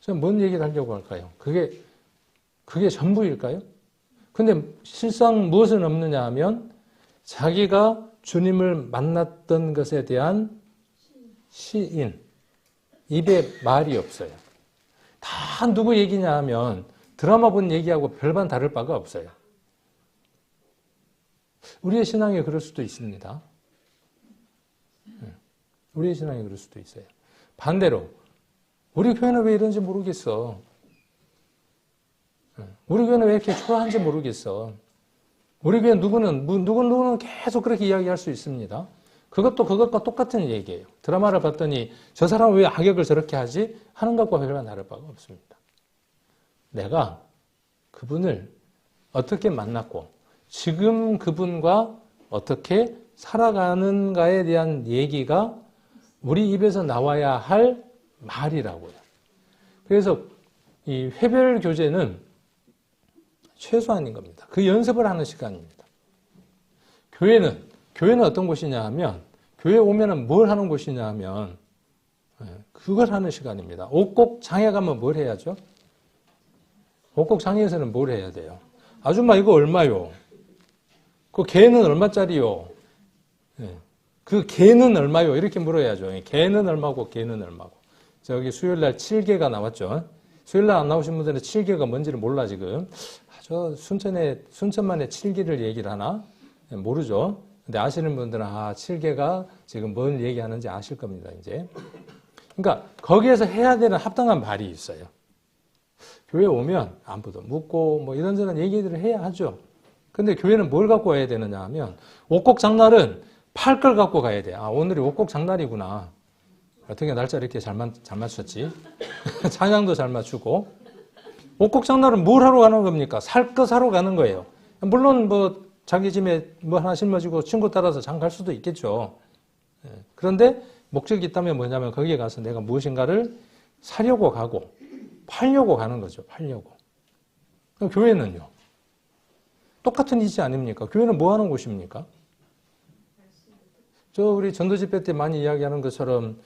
제가 뭔 얘기를 하려고 할까요? 그게 전부일까요? 근데 실상 무엇은 없느냐 하면 자기가 주님을 만났던 것에 대한 시인, 입에 말이 없어요. 다 누구 얘기냐 하면 드라마 본 얘기하고 별반 다를 바가 없어요. 우리의 신앙이 그럴 수도 있습니다. 우리의 신앙이 그럴 수도 있어요. 반대로 우리 교회는 왜 이런지 모르겠어. 우리 교회는 왜 이렇게 초라한지 모르겠어. 우리 교회 누구는 계속 그렇게 이야기할 수 있습니다. 그것도 그것과 똑같은 얘기예요. 드라마를 봤더니 저 사람은 왜 악역을 저렇게 하지? 하는 것과 별반 다를 바가 없습니다. 내가 그분을 어떻게 만났고 지금 그분과 어떻게 살아가는가에 대한 얘기가 우리 입에서 나와야 할 말이라고요. 그래서 이 회별 교제는 최소한인 겁니다. 그 연습을 하는 시간입니다. 교회는 어떤 곳이냐 하면 교회 오면은 뭘 하는 곳이냐 하면 그걸 하는 시간입니다. 옥곡 장에 가면 뭘 해야죠? 옥곡 장에서는 뭘 해야 돼요? 아줌마 이거 얼마요? 그 개는 얼마짜리요? 그 개는 얼마요? 이렇게 물어야죠. 개는 얼마고 개는 얼마고. 저기 수요일날 7개가 나왔죠. 수요일날 안 나오신 분들은 7개가 뭔지를 몰라 지금. 저 순천만에 7개를 얘기를 하나? 모르죠. 근데 아시는 분들은 7개가 지금 뭔 얘기하는지 아실 겁니다. 이제. 그러니까 거기에서 해야 되는 합당한 말이 있어요. 교회 오면 안부도 묻고 뭐 이런저런 얘기들을 해야 하죠. 근데 교회는 뭘 갖고 와야 되느냐 하면 옥곡 장날은 팔 걸 갖고 가야 돼. 오늘이 옥곡 장날이구나. 어떻게 날짜 이렇게 잘 맞췄지? 찬양도 잘 맞추고. 옥곡 장날은 뭘 하러 가는 겁니까? 살 거 사러 가는 거예요. 물론 뭐 자기 집에 뭐 하나 짊어지고 친구 따라서 장 갈 수도 있겠죠. 그런데 목적이 있다면 뭐냐면 거기에 가서 내가 무엇인가를 사려고 가고 팔려고 가는 거죠. 팔려고. 그럼 교회는요? 똑같은 이치 아닙니까? 교회는 뭐 하는 곳입니까? 우리 전도 집회 때 많이 이야기하는 것처럼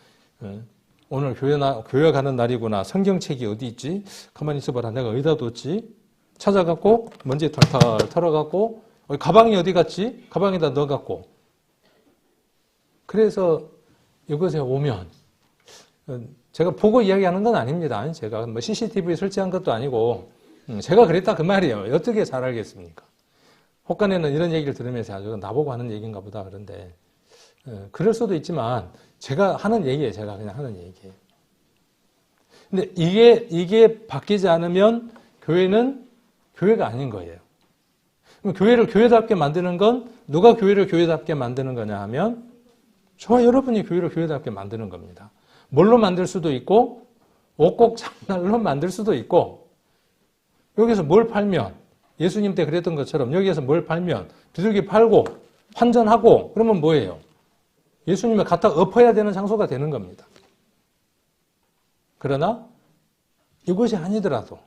오늘 교회 가는 날이구나. 성경책이 어디 있지? 가만히 있어봐라. 내가 어디다 뒀지? 찾아갖고 먼지 털털 털어갖고 가방이 어디 갔지? 가방에다 넣어갖고. 그래서 이곳에 오면 제가 보고 이야기하는 건 아닙니다. 제가 뭐 CCTV 설치한 것도 아니고 제가 그랬다 그 말이에요. 어떻게 잘 알겠습니까? 혹간에는 이런 얘기를 들으면서 나보고 하는 얘기인가 보다 그런데 그럴 수도 있지만 제가 하는 얘기예요. 제가 그냥 하는 얘기예요. 근데 이게 바뀌지 않으면 교회는 교회가 아닌 거예요. 그럼 교회를 교회답게 만드는 건 누가 교회를 교회답게 만드는 거냐 하면 저와 여러분이 교회를 교회답게 만드는 겁니다. 뭘로 만들 수도 있고 옥곡 장날로 만들 수도 있고 여기서 뭘 팔면 예수님 때 그랬던 것처럼 여기에서 뭘 팔면 비둘기 팔고 환전하고 그러면 뭐예요? 예수님을 갖다 엎어야 되는 장소가 되는 겁니다. 그러나 이것이 아니더라도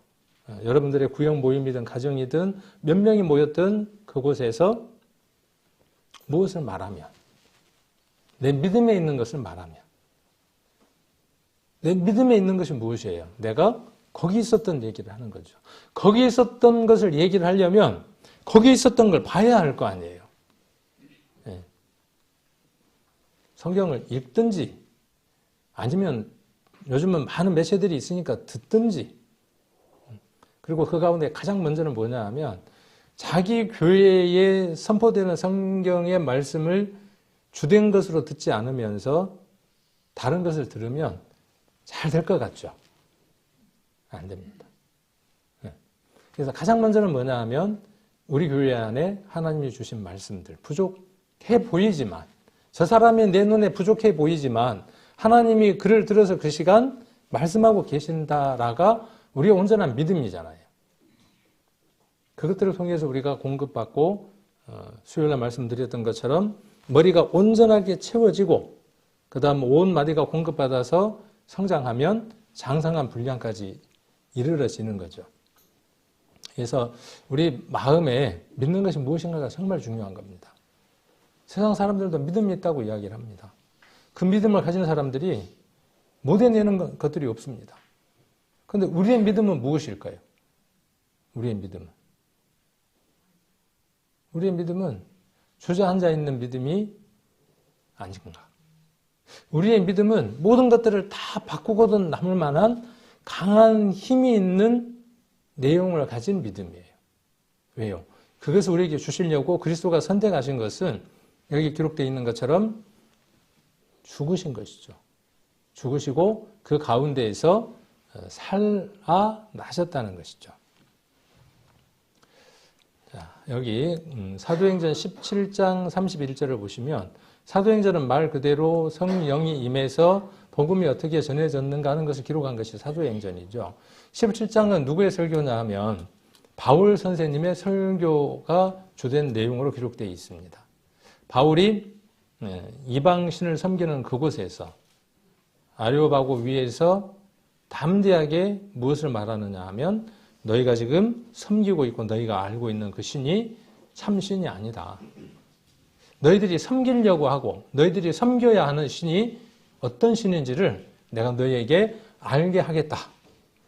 여러분들의 구역 모임이든 가정이든 몇 명이 모였든 그곳에서 무엇을 말하면 내 믿음에 있는 것을 말하면 내 믿음에 있는 것이 무엇이에요? 내가 거기 있었던 얘기를 하는 거죠. 거기 있었던 것을 얘기를 하려면 거기 있었던 걸 봐야 할 거 아니에요. 네. 성경을 읽든지 아니면 요즘은 많은 매체들이 있으니까 듣든지 그리고 그 가운데 가장 먼저는 뭐냐 하면 자기 교회에 선포되는 성경의 말씀을 주된 것으로 듣지 않으면서 다른 것을 들으면 잘 될 것 같죠? 안 됩니다. 그래서 가장 먼저는 뭐냐 하면 우리 교회 안에 하나님이 주신 말씀들 부족해 보이지만 저 사람이 내 눈에 부족해 보이지만 하나님이 그를 들어서 그 시간 말씀하고 계신다라가 우리의 온전한 믿음이잖아요. 그것들을 통해서 우리가 공급받고 수요일날 말씀드렸던 것처럼 머리가 온전하게 채워지고 그 다음 온 마디가 공급받아서 성장하면 장성한 분량까지 이르러지는 거죠. 그래서 우리 마음에 믿는 것이 무엇인가가 정말 중요한 겁니다. 세상 사람들도 믿음이 있다고 이야기를 합니다. 그 믿음을 가진 사람들이 못 해내는 것들이 없습니다. 그런데 우리의 믿음은 무엇일까요? 우리의 믿음은 주저앉아 있는 믿음이 아닌가. 우리의 믿음은 모든 것들을 다 바꾸고도 남을 만한 강한 힘이 있는 내용을 가진 믿음이에요. 왜요? 그것을 우리에게 주시려고 그리스도가 선택하신 것은 여기 기록되어 있는 것처럼 죽으신 것이죠. 죽으시고 그 가운데에서 살아나셨다는 것이죠. 자, 여기 사도행전 17장 31절을 보시면 사도행전은 말 그대로 성령이 임해서 복음이 어떻게 전해졌는가 하는 것을 기록한 것이 사도행전이죠. 17장은 누구의 설교냐 하면 바울 선생님의 설교가 주된 내용으로 기록되어 있습니다. 바울이 이방신을 섬기는 그곳에서 아레오바고 위에서 담대하게 무엇을 말하느냐 하면 너희가 지금 섬기고 있고 너희가 알고 있는 그 신이 참신이 아니다. 너희들이 섬기려고 하고 너희들이 섬겨야 하는 신이 어떤 신인지를 내가 너희에게 알게 하겠다.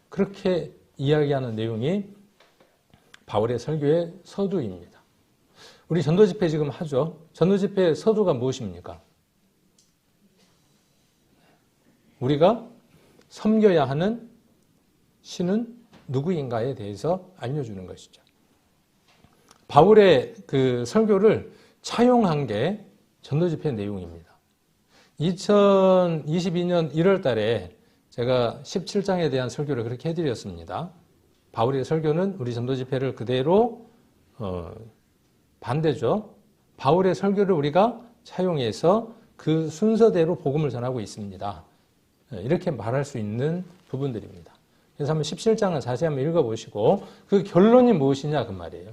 그렇게 이야기하는 내용이 바울의 설교의 서두입니다. 우리 전도집회 지금 하죠. 전도집회 서두가 무엇입니까? 우리가 섬겨야 하는 신은 누구인가에 대해서 알려주는 것이죠. 바울의 그 설교를 차용한 게 전도집회 내용입니다. 2022년 1월 달에 제가 17장에 대한 설교를 그렇게 해드렸습니다. 바울의 설교는 우리 전도집회를 그대로 반대죠. 바울의 설교를 우리가 차용해서 그 순서대로 복음을 전하고 있습니다. 이렇게 말할 수 있는 부분들입니다. 그래서 한번 17장을 자세히 한번 읽어보시고 그 결론이 무엇이냐 그 말이에요.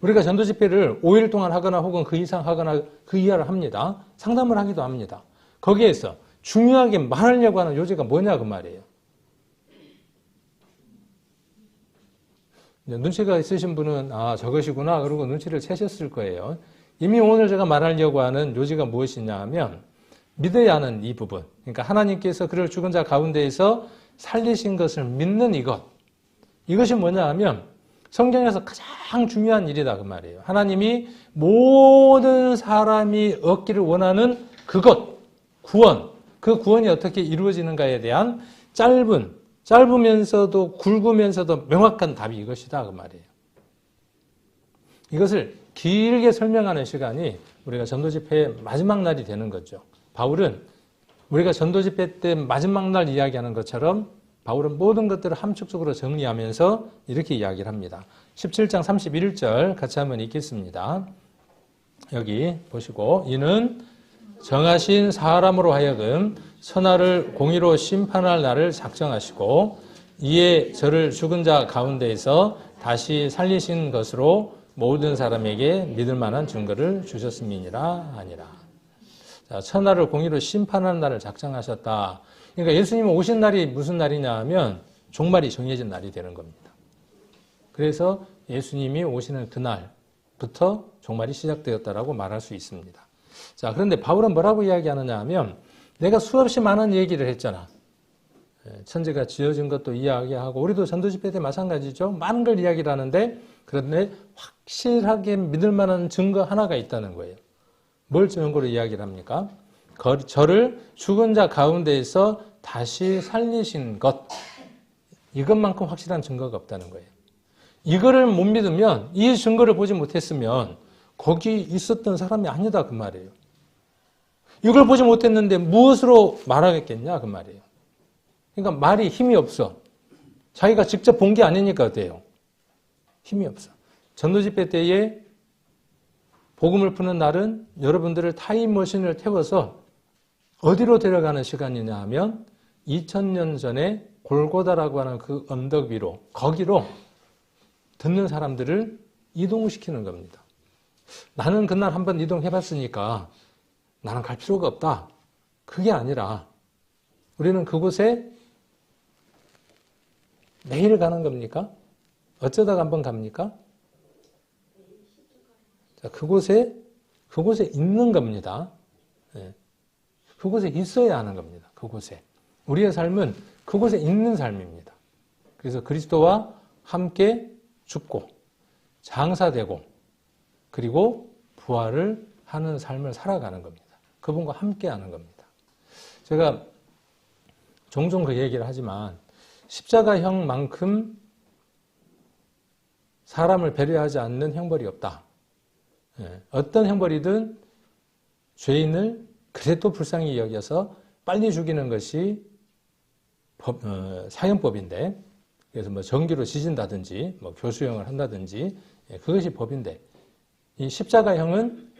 우리가 전도집회를 5일 동안 하거나 혹은 그 이상 하거나 그 이하를 합니다. 상담을 하기도 합니다. 거기에서 중요하게 말하려고 하는 요지가 뭐냐 그 말이에요. 눈치가 있으신 분은 아 저것이구나 그러고 눈치를 채셨을 거예요. 이미 오늘 제가 말하려고 하는 요지가 무엇이냐 하면 믿어야 하는 이 부분. 그러니까 하나님께서 그를 죽은 자 가운데에서 살리신 것을 믿는 이것. 이것이 뭐냐 하면 성경에서 가장 중요한 일이다 그 말이에요. 하나님이 모든 사람이 얻기를 원하는 그것, 구원. 그 구원이 어떻게 이루어지는가에 대한 짧으면서도 굵으면서도 명확한 답이 이것이다 그 말이에요. 이것을 길게 설명하는 시간이 우리가 전도집회의 마지막 날이 되는 거죠. 바울은 우리가 전도집회 때 마지막 날 이야기하는 것처럼 바울은 모든 것들을 함축적으로 정리하면서 이렇게 이야기를 합니다. 17장 31절 같이 한번 읽겠습니다. 여기 보시고 이는 정하신 사람으로 하여금 선하를 공의로 심판할 날을 작정하시고 이에 저를 죽은 자 가운데에서 다시 살리신 것으로 모든 사람에게 믿을 만한 증거를 주셨음이니라 하니라. 자, 천하를 공의로 심판하는 날을 작정하셨다. 그러니까 예수님 오신 날이 무슨 날이냐 하면 종말이 정해진 날이 되는 겁니다. 그래서 예수님이 오시는 그날부터 종말이 시작되었다라고 말할 수 있습니다. 자, 그런데 바울은 뭐라고 이야기하느냐 하면 내가 수없이 많은 얘기를 했잖아. 천지가 지어진 것도 이야기하고 우리도 전도집회 때 마찬가지죠. 많은 걸 이야기를 하는데 그런데 확실하게 믿을 만한 증거 하나가 있다는 거예요. 뭘 증거로 이야기를 합니까? 저를 죽은 자 가운데에서 다시 살리신 것. 이것만큼 확실한 증거가 없다는 거예요. 이거를 못 믿으면 이 증거를 보지 못했으면 거기 있었던 사람이 아니다 그 말이에요. 이걸 보지 못했는데 무엇으로 말하겠냐 그 말이에요. 그러니까 말이 힘이 없어. 자기가 직접 본 게 아니니까 어때요? 힘이 없어. 전도집회 때에 복음을 푸는 날은 여러분들을 타임머신을 태워서 어디로 데려가는 시간이냐 하면 2000년 전에 골고다라고 하는 그 언덕 위로 거기로 듣는 사람들을 이동시키는 겁니다. 나는 그날 한번 이동해봤으니까 나는 갈 필요가 없다. 그게 아니라 우리는 그곳에 매일 가는 겁니까? 어쩌다가 한번 갑니까? 자, 그곳에 있는 겁니다. 네. 그곳에 있어야 하는 겁니다. 그곳에. 우리의 삶은 그곳에 있는 삶입니다. 그래서 그리스도와 함께 죽고 장사되고 그리고 부활을 하는 삶을 살아가는 겁니다. 그분과 함께 하는 겁니다. 제가 종종 그 얘기를 하지만 십자가형만큼 사람을 배려하지 않는 형벌이 없다. 어떤 형벌이든 죄인을 그래도 불쌍히 여겨서 빨리 죽이는 것이 사형법인데, 그래서 뭐 전기로 지진다든지, 뭐 교수형을 한다든지, 그것이 법인데, 이 십자가형은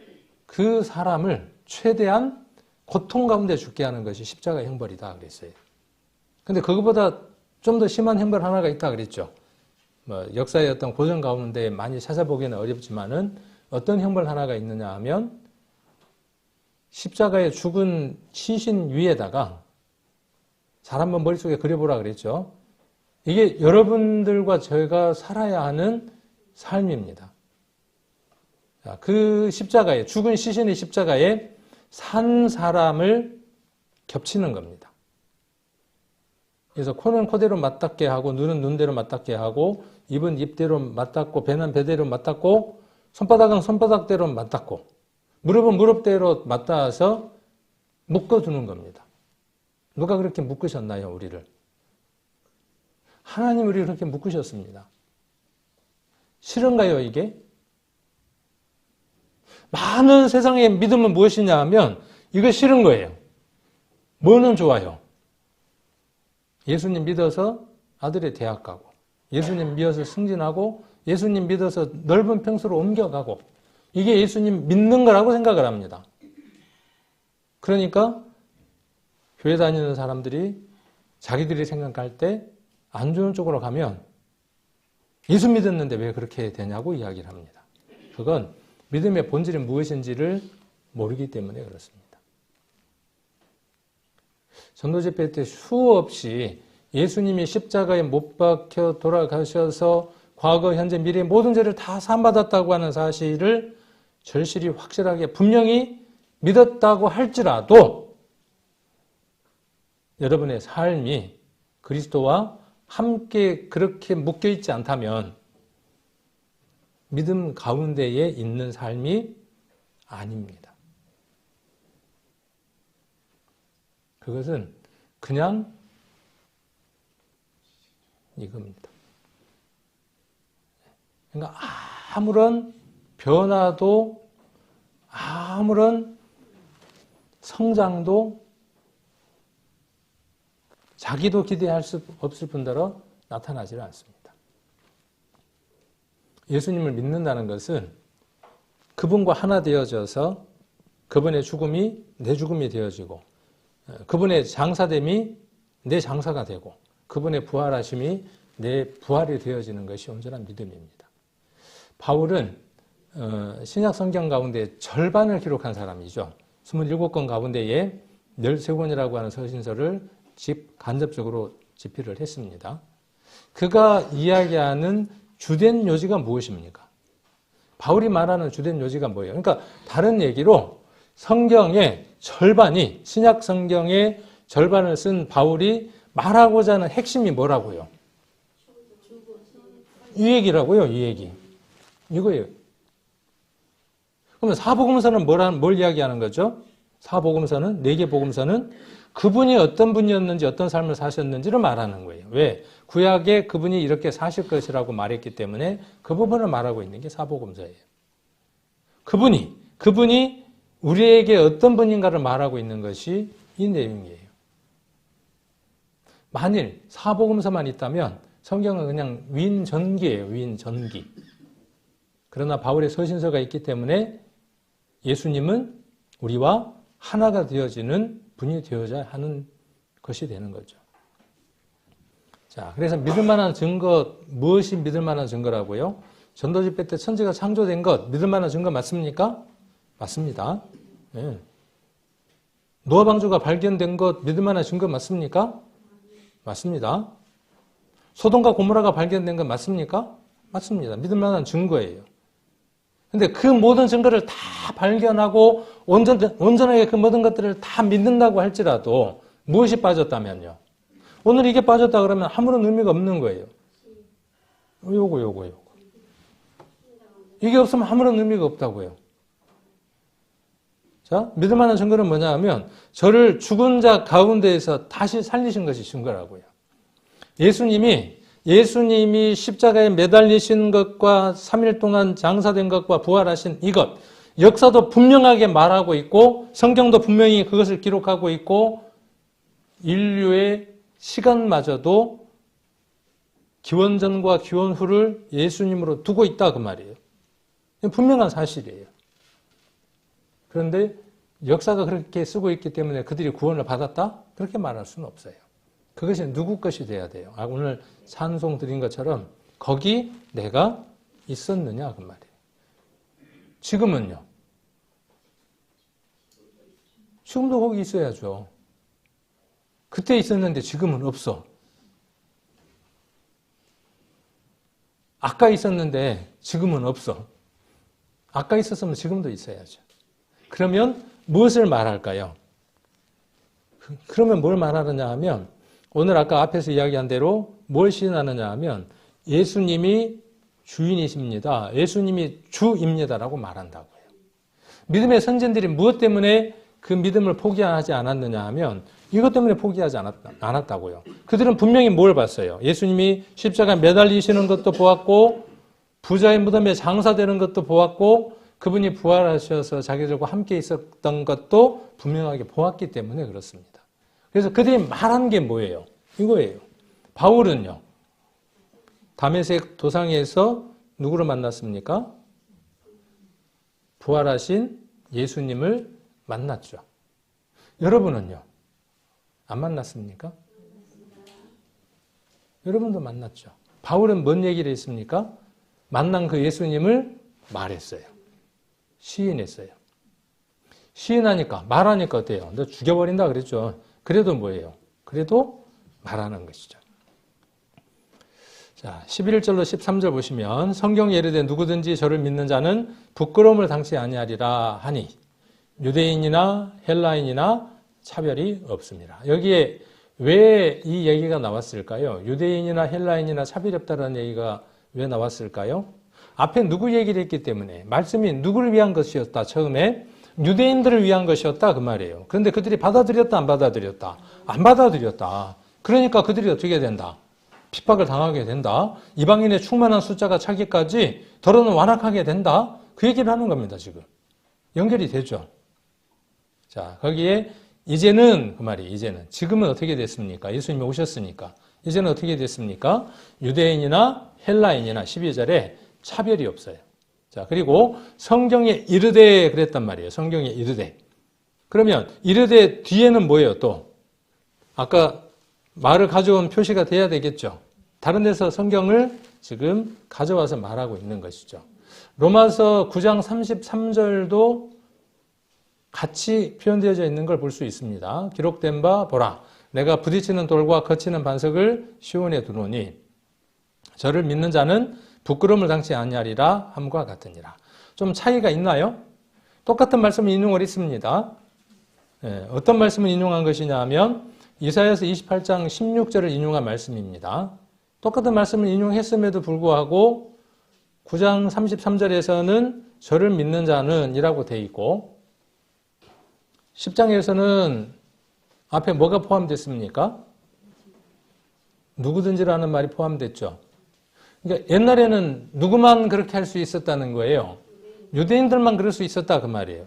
그 사람을 최대한 고통 가운데 죽게 하는 것이 십자가 형벌이다 그랬어요. 근데 그거보다 좀 더 심한 형벌 하나가 있다 그랬죠. 뭐 역사의 어떤 고전 가운데 많이 찾아보기는 어렵지만은 어떤 형벌 하나가 있느냐 하면 십자가에 죽은 시신 위에다가 잘 한번 머릿속에 그려보라 그랬죠. 이게 여러분들과 저희가 살아야 하는 삶입니다. 그 십자가에, 죽은 시신의 십자가에 산 사람을 겹치는 겁니다. 그래서 코는 코대로 맞닿게 하고 눈은 눈대로 맞닿게 하고 입은 입대로 맞닿고 배는 배대로 맞닿고 손바닥은 손바닥대로 맞닿고 무릎은 무릎대로 맞닿아서 묶어두는 겁니다. 누가 그렇게 묶으셨나요, 우리를? 하나님 우리를 그렇게 묶으셨습니다. 싫은가요, 이게? 많은 세상의 믿음은 무엇이냐 하면 이거 싫은 거예요. 뭐는 좋아요? 예수님 믿어서 아들의 대학 가고 예수님 믿어서 승진하고 예수님 믿어서 넓은 평수로 옮겨가고 이게 예수님 믿는 거라고 생각을 합니다. 그러니까 교회 다니는 사람들이 자기들이 생각할 때 안 좋은 쪽으로 가면 예수 믿었는데 왜 그렇게 되냐고 이야기를 합니다. 그건 믿음의 본질이 무엇인지를 모르기 때문에 그렇습니다. 전도집회 때 수없이 예수님이 십자가에 못 박혀 돌아가셔서 과거, 현재, 미래의 모든 죄를 다 사함받았다고 하는 사실을 절실히 확실하게 분명히 믿었다고 할지라도 여러분의 삶이 그리스도와 함께 그렇게 묶여있지 않다면 믿음 가운데에 있는 삶이 아닙니다. 그것은 그냥 이겁니다. 그러니까 아무런 변화도 아무런 성장도 자기도 기대할 수 없을 뿐더러 나타나지 않습니다. 예수님을 믿는다는 것은 그분과 하나 되어져서 그분의 죽음이 내 죽음이 되어지고 그분의 장사됨이 내 장사가 되고 그분의 부활하심이 내 부활이 되어지는 것이 온전한 믿음입니다. 바울은 신약 성경 가운데 절반을 기록한 사람이죠. 27권 가운데에 13권이라고 하는 서신서를 간접적으로 집필을 했습니다. 그가 이야기하는 주된 요지가 무엇입니까? 바울이 말하는 주된 요지가 뭐예요? 그러니까 다른 얘기로 성경의 절반이, 신약 성경의 절반을 쓴 바울이 말하고자 하는 핵심이 뭐라고요? 이 얘기라고요, 이 얘기. 이거예요. 그러면 사복음서는 뭘 이야기하는 거죠? 사복음서는, 4개 복음서는 그분이 어떤 분이었는지, 어떤 삶을 사셨는지를 말하는 거예요. 왜? 구약에 그분이 이렇게 사실 것이라고 말했기 때문에 그 부분을 말하고 있는 게 사복음서예요. 그분이 우리에게 어떤 분인가를 말하고 있는 것이 이 내용이에요. 만일 사복음서만 있다면 성경은 그냥 윈전기예요. 윈전기. 그러나 바울의 서신서가 있기 때문에 예수님은 우리와 하나가 되어지는 분이 되어야 하는 것이 되는 거죠. 자, 그래서 믿을 만한 증거, 무엇이 믿을 만한 증거라고요? 전도 집회 때 천지가 창조된 것, 믿을 만한 증거 맞습니까? 맞습니다. 네. 노아 방주가 발견된 것, 믿을 만한 증거 맞습니까? 맞습니다. 소돔과 고모라가 발견된 것 맞습니까? 맞습니다. 믿을 만한 증거예요. 근데 그 모든 증거를 다 발견하고 온전하게 그 모든 것들을 다 믿는다고 할지라도 무엇이 빠졌다면요? 오늘 이게 빠졌다 그러면 아무런 의미가 없는 거예요. 요거. 이게 없으면 아무런 의미가 없다고요. 자, 믿을 만한 증거는 뭐냐 하면 저를 죽은 자 가운데에서 다시 살리신 것이 증거라고요. 예수님이 십자가에 매달리신 것과 3일 동안 장사된 것과 부활하신 이것, 역사도 분명하게 말하고 있고 성경도 분명히 그것을 기록하고 있고 인류의 시간마저도 기원 전과 기원 후를 예수님으로 두고 있다 그 말이에요. 분명한 사실이에요. 그런데 역사가 그렇게 쓰고 있기 때문에 그들이 구원을 받았다? 그렇게 말할 수는 없어요. 그것이 누구 것이 돼야 돼요? 오늘 찬송 드린 것처럼 거기 내가 있었느냐 그 말이에요. 지금은요? 지금도 거기 있어야죠. 그때 있었는데 지금은 없어. 아까 있었는데 지금은 없어. 아까 있었으면 지금도 있어야죠. 그러면 무엇을 말할까요? 그러면 뭘 말하느냐 하면 오늘 아까 앞에서 이야기한 대로 뭘 시인하느냐 하면 예수님이 주인이십니다. 예수님이 주입니다라고 말한다고요. 믿음의 선진들이 무엇 때문에 그 믿음을 포기하지 않았느냐 하면 이것 때문에 포기하지 않았다고요. 그들은 분명히 뭘 봤어요? 예수님이 십자가에 매달리시는 것도 보았고 부자의 무덤에 장사되는 것도 보았고 그분이 부활하셔서 자기들과 함께 있었던 것도 분명하게 보았기 때문에 그렇습니다. 그래서 그들이 말한 게 뭐예요? 이거예요. 바울은요. 다메섹 도상에서 누구를 만났습니까? 부활하신 예수님을 만났죠. 여러분은요? 안 만났습니까? 여러분도 만났죠. 바울은 뭔 얘기를 했습니까? 만난 그 예수님을 말했어요. 시인했어요. 시인하니까, 말하니까 어때요? 너 죽여버린다 그랬죠. 그래도 뭐예요? 그래도 말하는 것이죠. 자, 11절로 13절 보시면 성경에 이르되 누구든지 저를 믿는 자는 부끄러움을 당치 아니하리라 하니 유대인이나 헬라인이나 차별이 없습니다. 여기에 왜 이 얘기가 나왔을까요? 유대인이나 헬라인이나 차별이 없다는 얘기가 왜 나왔을까요? 앞에 누구 얘기를 했기 때문에 말씀이 누구를 위한 것이었다. 처음에 유대인들을 위한 것이었다 그 말이에요. 그런데 그들이 받아들였다 안 받아들였다? 안 받아들였다. 그러니까 그들이 어떻게 된다? 핍박을 당하게 된다. 이방인의 충만한 숫자가 차기까지 더러는 완악하게 된다. 그 얘기를 하는 겁니다. 지금. 연결이 되죠. 자, 거기에 이제는 그 말이 이제는 지금은 어떻게 됐습니까? 예수님이 오셨으니까 이제는 어떻게 됐습니까? 유대인이나 헬라인이나 12절에 차별이 없어요. 자, 그리고 성경에 이르되 그랬단 말이에요. 성경에 이르되. 그러면 이르되 뒤에는 뭐예요? 또 아까 말을 가져온 표시가 돼야 되겠죠. 다른 데서 성경을 지금 가져와서 말하고 있는 것이죠. 로마서 9장 33절도 같이 표현되어져 있는 걸 볼 수 있습니다. 기록된 바 보라. 내가 부딪히는 돌과 거치는 반석을 시온에 두노니 저를 믿는 자는 부끄러움을 당치 아니하리라 함과 같으니라. 좀 차이가 있나요? 똑같은 말씀을 인용을 했습니다. 어떤 말씀을 인용한 것이냐 하면 이사야서 28장 16절을 인용한 말씀입니다. 똑같은 말씀을 인용했음에도 불구하고 9장 33절에서는 저를 믿는 자는 이라고 되어 있고 10장에서는 앞에 뭐가 포함됐습니까? 누구든지라는 말이 포함됐죠. 그러니까 옛날에는 누구만 그렇게 할 수 있었다는 거예요. 유대인들만 그럴 수 있었다 그 말이에요.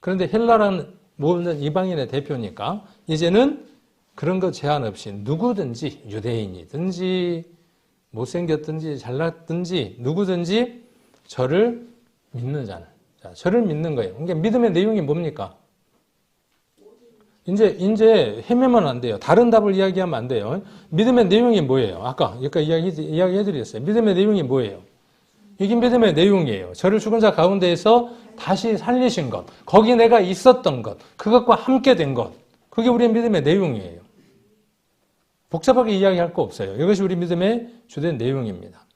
그런데 헬라라는 모든 이방인의 대표니까 이제는 그런 거 제한 없이 누구든지 유대인이든지 못생겼든지 잘났든지 누구든지 저를 믿는 자는 자, 저를 믿는 거예요. 그러니까 믿음의 내용이 뭡니까? 이제 헤매면 안 돼요. 다른 답을 이야기하면 안 돼요. 믿음의 내용이 뭐예요? 아까 이야기해드렸어요. 믿음의 내용이 뭐예요? 이게 믿음의 내용이에요. 저를 죽은 자 가운데에서 다시 살리신 것, 거기 내가 있었던 것, 그것과 함께 된 것, 그게 우리의 믿음의 내용이에요. 복잡하게 이야기할 거 없어요. 이것이 우리 믿음의 주된 내용입니다.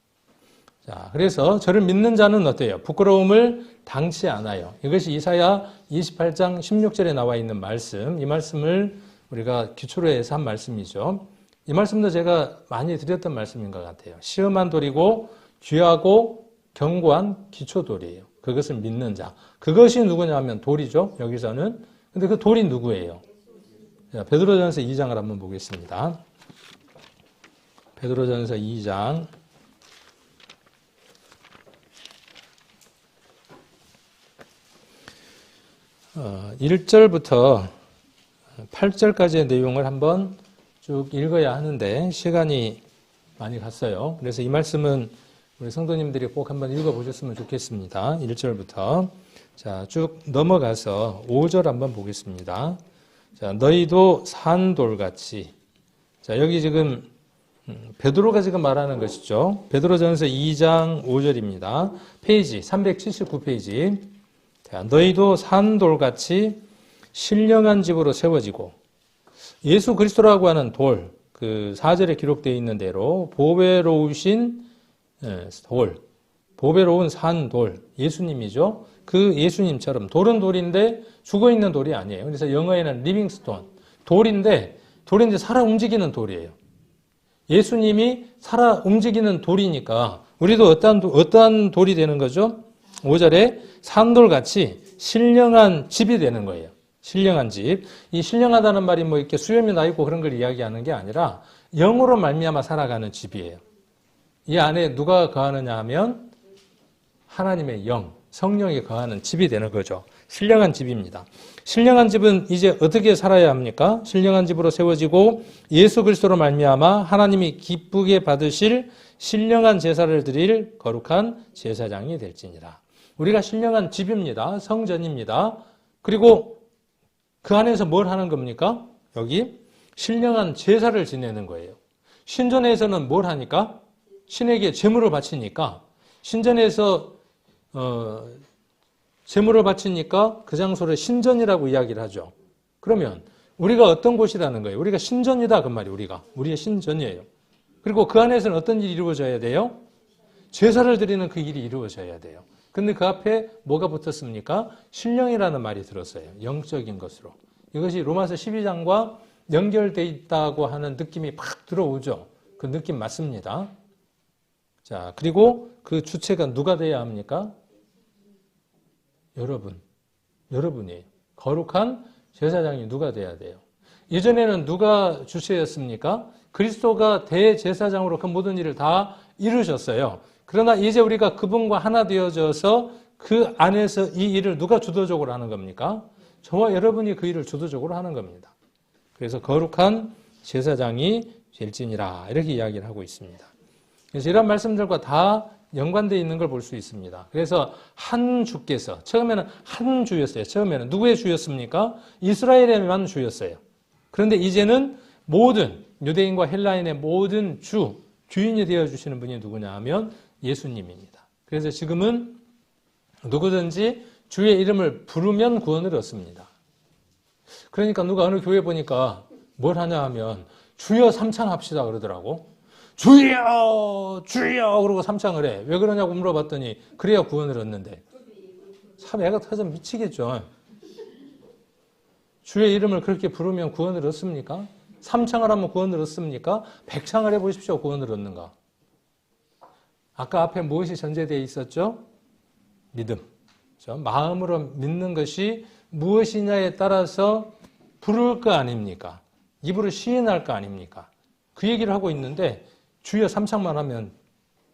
자, 그래서 저를 믿는 자는 어때요? 부끄러움을 당치 않아요. 이것이 이사야 28장 16절에 나와 있는 말씀, 이 말씀을 우리가 기초로 해서 한 말씀이죠. 이 말씀도 제가 많이 드렸던 말씀인 것 같아요. 시험한 돌이고 귀하고 견고한 기초돌이에요. 그것을 믿는 자. 그것이 누구냐 하면 돌이죠. 여기서는. 근데 그 돌이 누구예요? 자, 베드로전서 2장을 한번 보겠습니다. 베드로전서 2장 1절부터 8절까지의 내용을 한번 쭉 읽어야 하는데 시간이 많이 갔어요. 그래서 이 말씀은 우리 성도님들이 꼭 한번 읽어보셨으면 좋겠습니다. 1절부터 자, 쭉 넘어가서 5절 한번 보겠습니다. 자, 너희도 산돌같이 자, 여기 지금 베드로가 지금 말하는 것이죠. 베드로전서 2장 5절입니다. 페이지 379페이지 자, 너희도 산돌같이 신령한 집으로 세워지고 예수 그리스도라고 하는 돌, 그 4절에 기록되어 있는 대로 보배로우신 돌, 보배로운 산돌, 예수님이죠. 그 예수님처럼 돌은 돌인데 죽어있는 돌이 아니에요. 그래서 영어에는 리빙스톤, 돌인데 살아 움직이는 돌이에요. 예수님이 살아 움직이는 돌이니까 우리도 어떠한 돌이 되는 거죠? 5절에 산돌같이 신령한 집이 되는 거예요. 신령한 집. 이 신령하다는 말이 뭐 이렇게 수염이 나 있고 그런 걸 이야기하는 게 아니라 영으로 말미암아 살아가는 집이에요. 이 안에 누가 거하느냐 하면 하나님의 영, 성령이 거하는 집이 되는 거죠. 신령한 집입니다. 신령한 집은 이제 어떻게 살아야 합니까? 신령한 집으로 세워지고 예수 그리스도로 말미암아 하나님이 기쁘게 받으실 신령한 제사를 드릴 거룩한 제사장이 될지니라. 우리가 신령한 집입니다. 성전입니다. 그리고 그 안에서 뭘 하는 겁니까? 여기 신령한 제사를 지내는 거예요. 신전에서는 뭘 하니까? 신에게 제물을 바치니까 신전에서 제물을 바치니까 그 장소를 신전이라고 이야기를 하죠. 그러면 우리가 어떤 곳이라는 거예요? 우리가 신전이다 그 말이 우리의 신전이에요. 그리고 그 안에서는 어떤 일이 이루어져야 돼요? 제사를 드리는 그 일이 이루어져야 돼요. 근데 그 앞에 뭐가 붙었습니까? 신령이라는 말이 들었어요. 영적인 것으로. 이것이 로마서 12장과 연결되어 있다고 하는 느낌이 팍 들어오죠. 그 느낌 맞습니다. 자, 그리고 그 주체가 누가 돼야 합니까? 여러분이에요. 거룩한 제사장이 누가 돼야 돼요? 예전에는 누가 주체였습니까? 그리스도가 대제사장으로 그 모든 일을 다 이루셨어요. 그러나 이제 우리가 그분과 하나 되어져서 그 안에서 이 일을 누가 주도적으로 하는 겁니까? 저와 여러분이 그 일을 주도적으로 하는 겁니다. 그래서 거룩한 제사장이 될지니라 이렇게 이야기를 하고 있습니다. 그래서 이런 말씀들과 다 연관되어 있는 걸 볼 수 있습니다. 그래서 한 주께서 처음에는 한 주였어요. 처음에는 누구의 주였습니까? 이스라엘에만 주였어요. 그런데 이제는 모든 유대인과 헬라인의 모든 주인이 되어주시는 분이 누구냐 하면 예수님입니다. 그래서 지금은 누구든지 주의 이름을 부르면 구원을 얻습니다. 그러니까 누가 어느 교회 보니까 뭘 하냐 하면 주여 삼창합시다 그러더라고. 주여 주여 그러고 삼창을 해. 왜 그러냐고 물어봤더니 그래야 구원을 얻는데. 참 애가 터져 미치겠죠. 주의 이름을 그렇게 부르면 구원을 얻습니까? 삼창을 하면 구원을 얻습니까? 백창을 해보십시오. 구원을 얻는가? 아까 앞에 무엇이 전제되어 있었죠? 믿음. 그렇죠? 마음으로 믿는 것이 무엇이냐에 따라서 부를 거 아닙니까? 입으로 시인할 거 아닙니까? 그 얘기를 하고 있는데 주여 삼창만 하면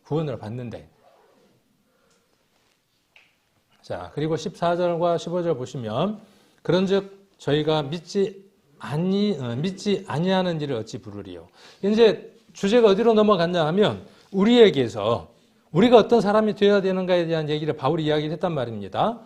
구원을 받는데. 자, 그리고 14절과 15절 보시면 그런즉 저희가 믿지 아니하는 일을 어찌 부르리요. 이제 주제가 어디로 넘어갔냐 하면 우리에게서 우리가 어떤 사람이 되어야 되는가에 대한 얘기를 바울이 이야기를 했단 말입니다.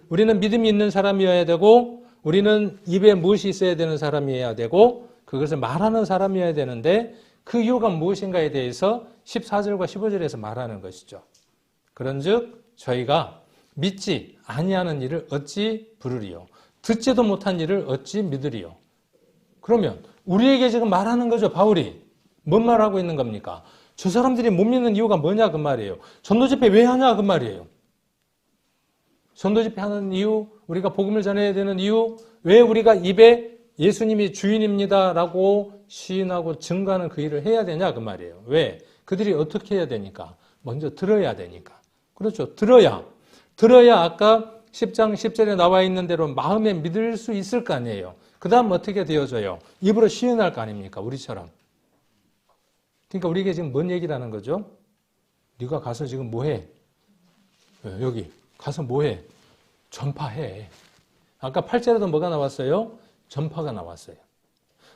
우리는 믿음이 있는 사람이어야 되고 우리는 입에 무엇이 있어야 되는 사람이어야 되고 그것을 말하는 사람이어야 되는데 그 이유가 무엇인가에 대해서 14절과 15절에서 말하는 것이죠. 그런즉 저희가 믿지 아니하는 일을 어찌 부르리요. 듣지도 못한 일을 어찌 믿으리요. 그러면 우리에게 지금 말하는 거죠. 바울이. 뭔 말하고 있는 겁니까? 저 사람들이 못 믿는 이유가 뭐냐 그 말이에요. 전도집회 왜 하냐 그 말이에요. 전도집회 하는 이유, 우리가 복음을 전해야 되는 이유, 왜 우리가 입에 예수님이 주인입니다 라고 시인하고 증거하는 그 일을 해야 되냐 그 말이에요. 왜? 그들이 어떻게 해야 되니까? 먼저 들어야 되니까. 그렇죠. 들어야 아까 10장 10절에 나와 있는 대로 마음에 믿을 수 있을 거 아니에요. 그 다음 어떻게 되어져요? 입으로 시인할 거 아닙니까? 우리처럼. 그러니까 우리에게 지금 뭔 얘기를 하는 거죠? 네가 가서 지금 뭐해? 여기 가서 뭐해? 전파해. 아까 8절에도 뭐가 나왔어요? 전파가 나왔어요.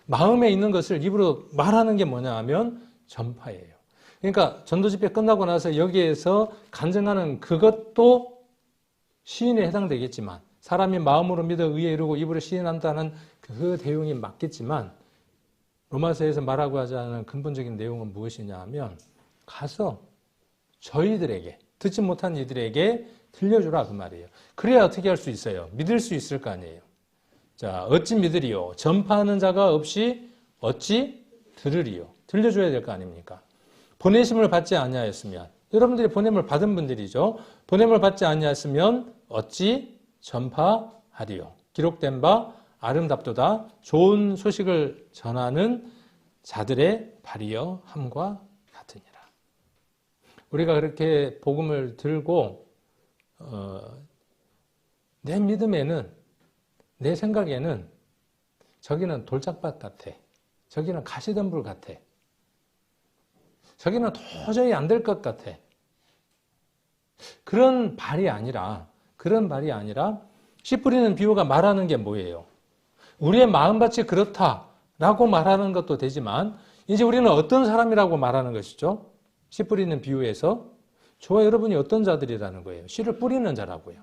마음에 있는 것을 입으로 말하는 게 뭐냐 하면 전파예요. 그러니까 전도집회 끝나고 나서 여기에서 간증하는 그것도 시인에 해당되겠지만 사람이 마음으로 믿어 의에 이르고 입으로 시인한다는 그 내용이 맞겠지만 로마서에서 말하고 하자는 근본적인 내용은 무엇이냐 하면 가서 저희들에게 듣지 못한 이들에게 들려주라 그 말이에요. 그래야 어떻게 할 수 있어요? 믿을 수 있을 거 아니에요. 자, 어찌 믿으리요? 전파하는 자가 없이 어찌 들으리요? 들려줘야 될 거 아닙니까? 보내심을 받지 아니하였으면 여러분들이 보냄을 받은 분들이죠. 보냄을 받지 아니하였으면 어찌 전파하리요? 기록된 바 아름답도다 좋은 소식을 전하는 자들의 발이여 함과 같으니라. 우리가 그렇게 복음을 들고 내 믿음에는 내 생각에는 저기는 돌짝밭 같아. 저기는 가시덤불 같아. 저기는 도저히 안 될 것 같아. 그런 발이 아니라 씨 뿌리는 비유가 말하는 게 뭐예요? 우리의 마음밭이 그렇다라고 말하는 것도 되지만 이제 우리는 어떤 사람이라고 말하는 것이죠? 씨 뿌리는 비유에서 저와 여러분이 어떤 자들이라는 거예요? 씨를 뿌리는 자라고요.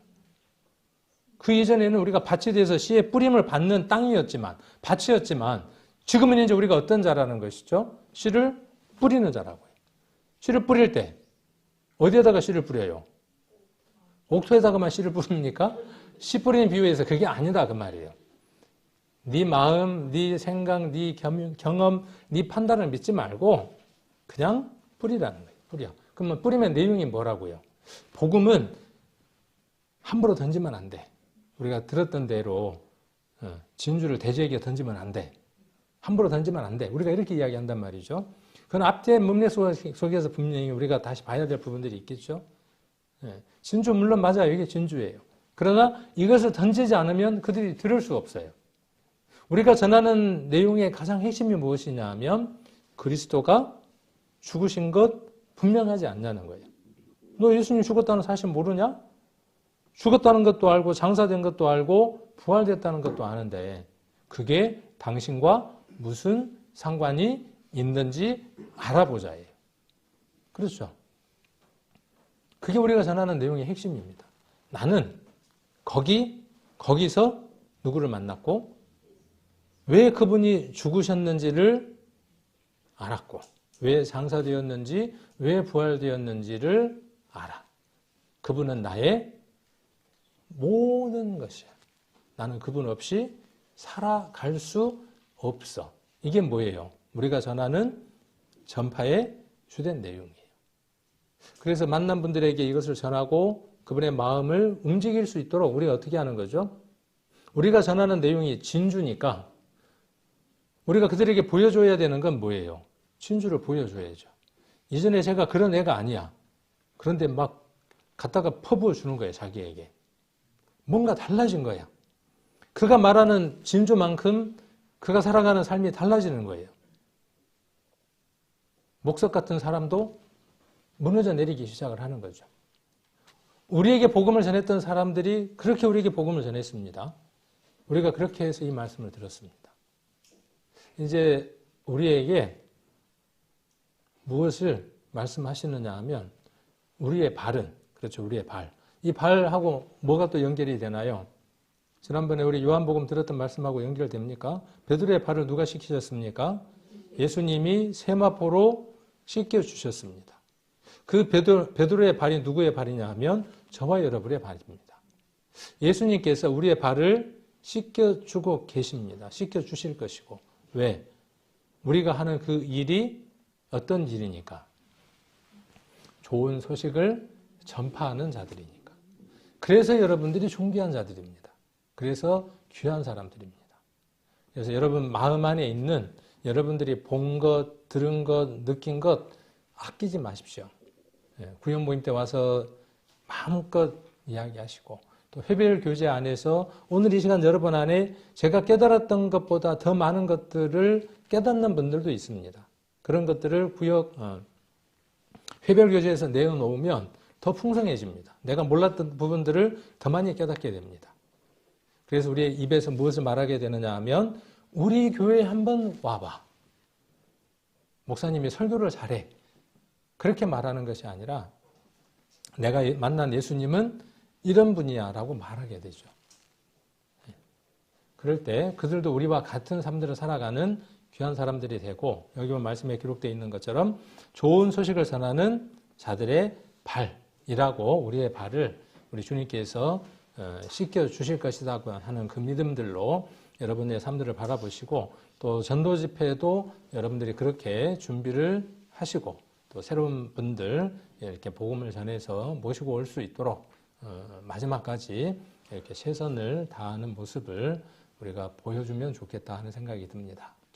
그 이전에는 우리가 밭이 돼서 씨의 뿌림을 받는 땅이었지만 밭이었지만 지금은 이제 우리가 어떤 자라는 것이죠? 씨를 뿌리는 자라고요. 씨를 뿌릴 때 어디에다가 씨를 뿌려요? 옥토에다가만 씨를 뿌립니까? 씨 뿌리는 비유에서 그게 아니다 그 말이에요. 네 마음, 네 생각, 네 경험, 네 판단을 믿지 말고 그냥 뿌리라는 거예요. 뿌려. 그러면 뿌리면 내용이 뭐라고요? 복음은 함부로 던지면 안 돼. 우리가 들었던 대로 진주를 돼지에게 던지면 안 돼. 함부로 던지면 안 돼. 우리가 이렇게 이야기한단 말이죠. 그건 앞뒤의 문맥 속에서 분명히 우리가 다시 봐야 될 부분들이 있겠죠. 진주 물론 맞아요. 이게 진주예요. 그러나 이것을 던지지 않으면 그들이 들을 수 없어요. 우리가 전하는 내용의 가장 핵심이 무엇이냐 하면 그리스도가 죽으신 것 분명하지 않냐는 거예요. 너 예수님 죽었다는 사실 모르냐? 죽었다는 것도 알고 장사된 것도 알고 부활됐다는 것도 아는데 그게 당신과 무슨 상관이 있는지 알아보자예요. 그렇죠? 그게 우리가 전하는 내용의 핵심입니다. 나는 거기서 누구를 만났고 왜 그분이 죽으셨는지를 알았고 왜 장사되었는지 왜 부활되었는지를 알아. 그분은 나의 모든 것이야. 나는 그분 없이 살아갈 수 없어. 이게 뭐예요? 우리가 전하는 전파의 주된 내용이에요. 그래서 만난 분들에게 이것을 전하고 그분의 마음을 움직일 수 있도록 우리가 어떻게 하는 거죠? 우리가 전하는 내용이 진주니까 우리가 그들에게 보여줘야 되는 건 뭐예요? 진주를 보여줘야죠. 이전에 제가 그런 애가 아니야. 그런데 막 갖다가 퍼부어 주는 거예요, 자기에게. 뭔가 달라진 거야. 그가 말하는 진주만큼 그가 살아가는 삶이 달라지는 거예요. 목석 같은 사람도 무너져 내리기 시작을 하는 거죠. 우리에게 복음을 전했던 사람들이 그렇게 우리에게 복음을 전했습니다. 우리가 그렇게 해서 이 말씀을 들었습니다. 이제 우리에게 무엇을 말씀하시느냐 하면 우리의 발은, 그렇죠, 우리의 발. 이 발하고 뭐가 또 연결이 되나요? 지난번에 우리 요한복음 들었던 말씀하고 연결됩니까? 베드로의 발을 누가 씻기셨습니까? 예수님이 세마포로 씻겨주셨습니다. 그 베드로의 발이 누구의 발이냐 하면 저와 여러분의 발입니다. 예수님께서 우리의 발을 씻겨주고 계십니다. 씻겨주실 것이고. 왜? 우리가 하는 그 일이 어떤 일이니까? 좋은 소식을 전파하는 자들이니까. 그래서 여러분들이 존귀한 자들입니다. 그래서 귀한 사람들입니다. 그래서 여러분 마음 안에 있는 여러분들이 본 것, 들은 것, 느낀 것 아끼지 마십시오. 구역 모임 때 와서 마음껏 이야기하시고 또 회별 교제 안에서 오늘 이 시간 여러분 안에 제가 깨달았던 것보다 더 많은 것들을 깨닫는 분들도 있습니다. 그런 것들을 회별 교제에서 내어놓으면 더 풍성해집니다. 내가 몰랐던 부분들을 더 많이 깨닫게 됩니다. 그래서 우리의 입에서 무엇을 말하게 되느냐 하면 우리 교회에 한번 와봐. 목사님이 설교를 잘해. 그렇게 말하는 것이 아니라 내가 만난 예수님은 이런 분이야 라고 말하게 되죠. 그럴 때 그들도 우리와 같은 삶들을 살아가는 귀한 사람들이 되고 여기 보면 말씀에 기록되어 있는 것처럼 좋은 소식을 전하는 자들의 발이라고 우리의 발을 우리 주님께서 씻겨주실 것이라고 하는 그 믿음들로 여러분의 삶들을 바라보시고 또 전도 집회도 여러분들이 그렇게 준비를 하시고 또 새로운 분들 이렇게 복음을 전해서 모시고 올 수 있도록 마지막까지 이렇게 최선을 다하는 모습을 우리가 보여주면 좋겠다 하는 생각이 듭니다.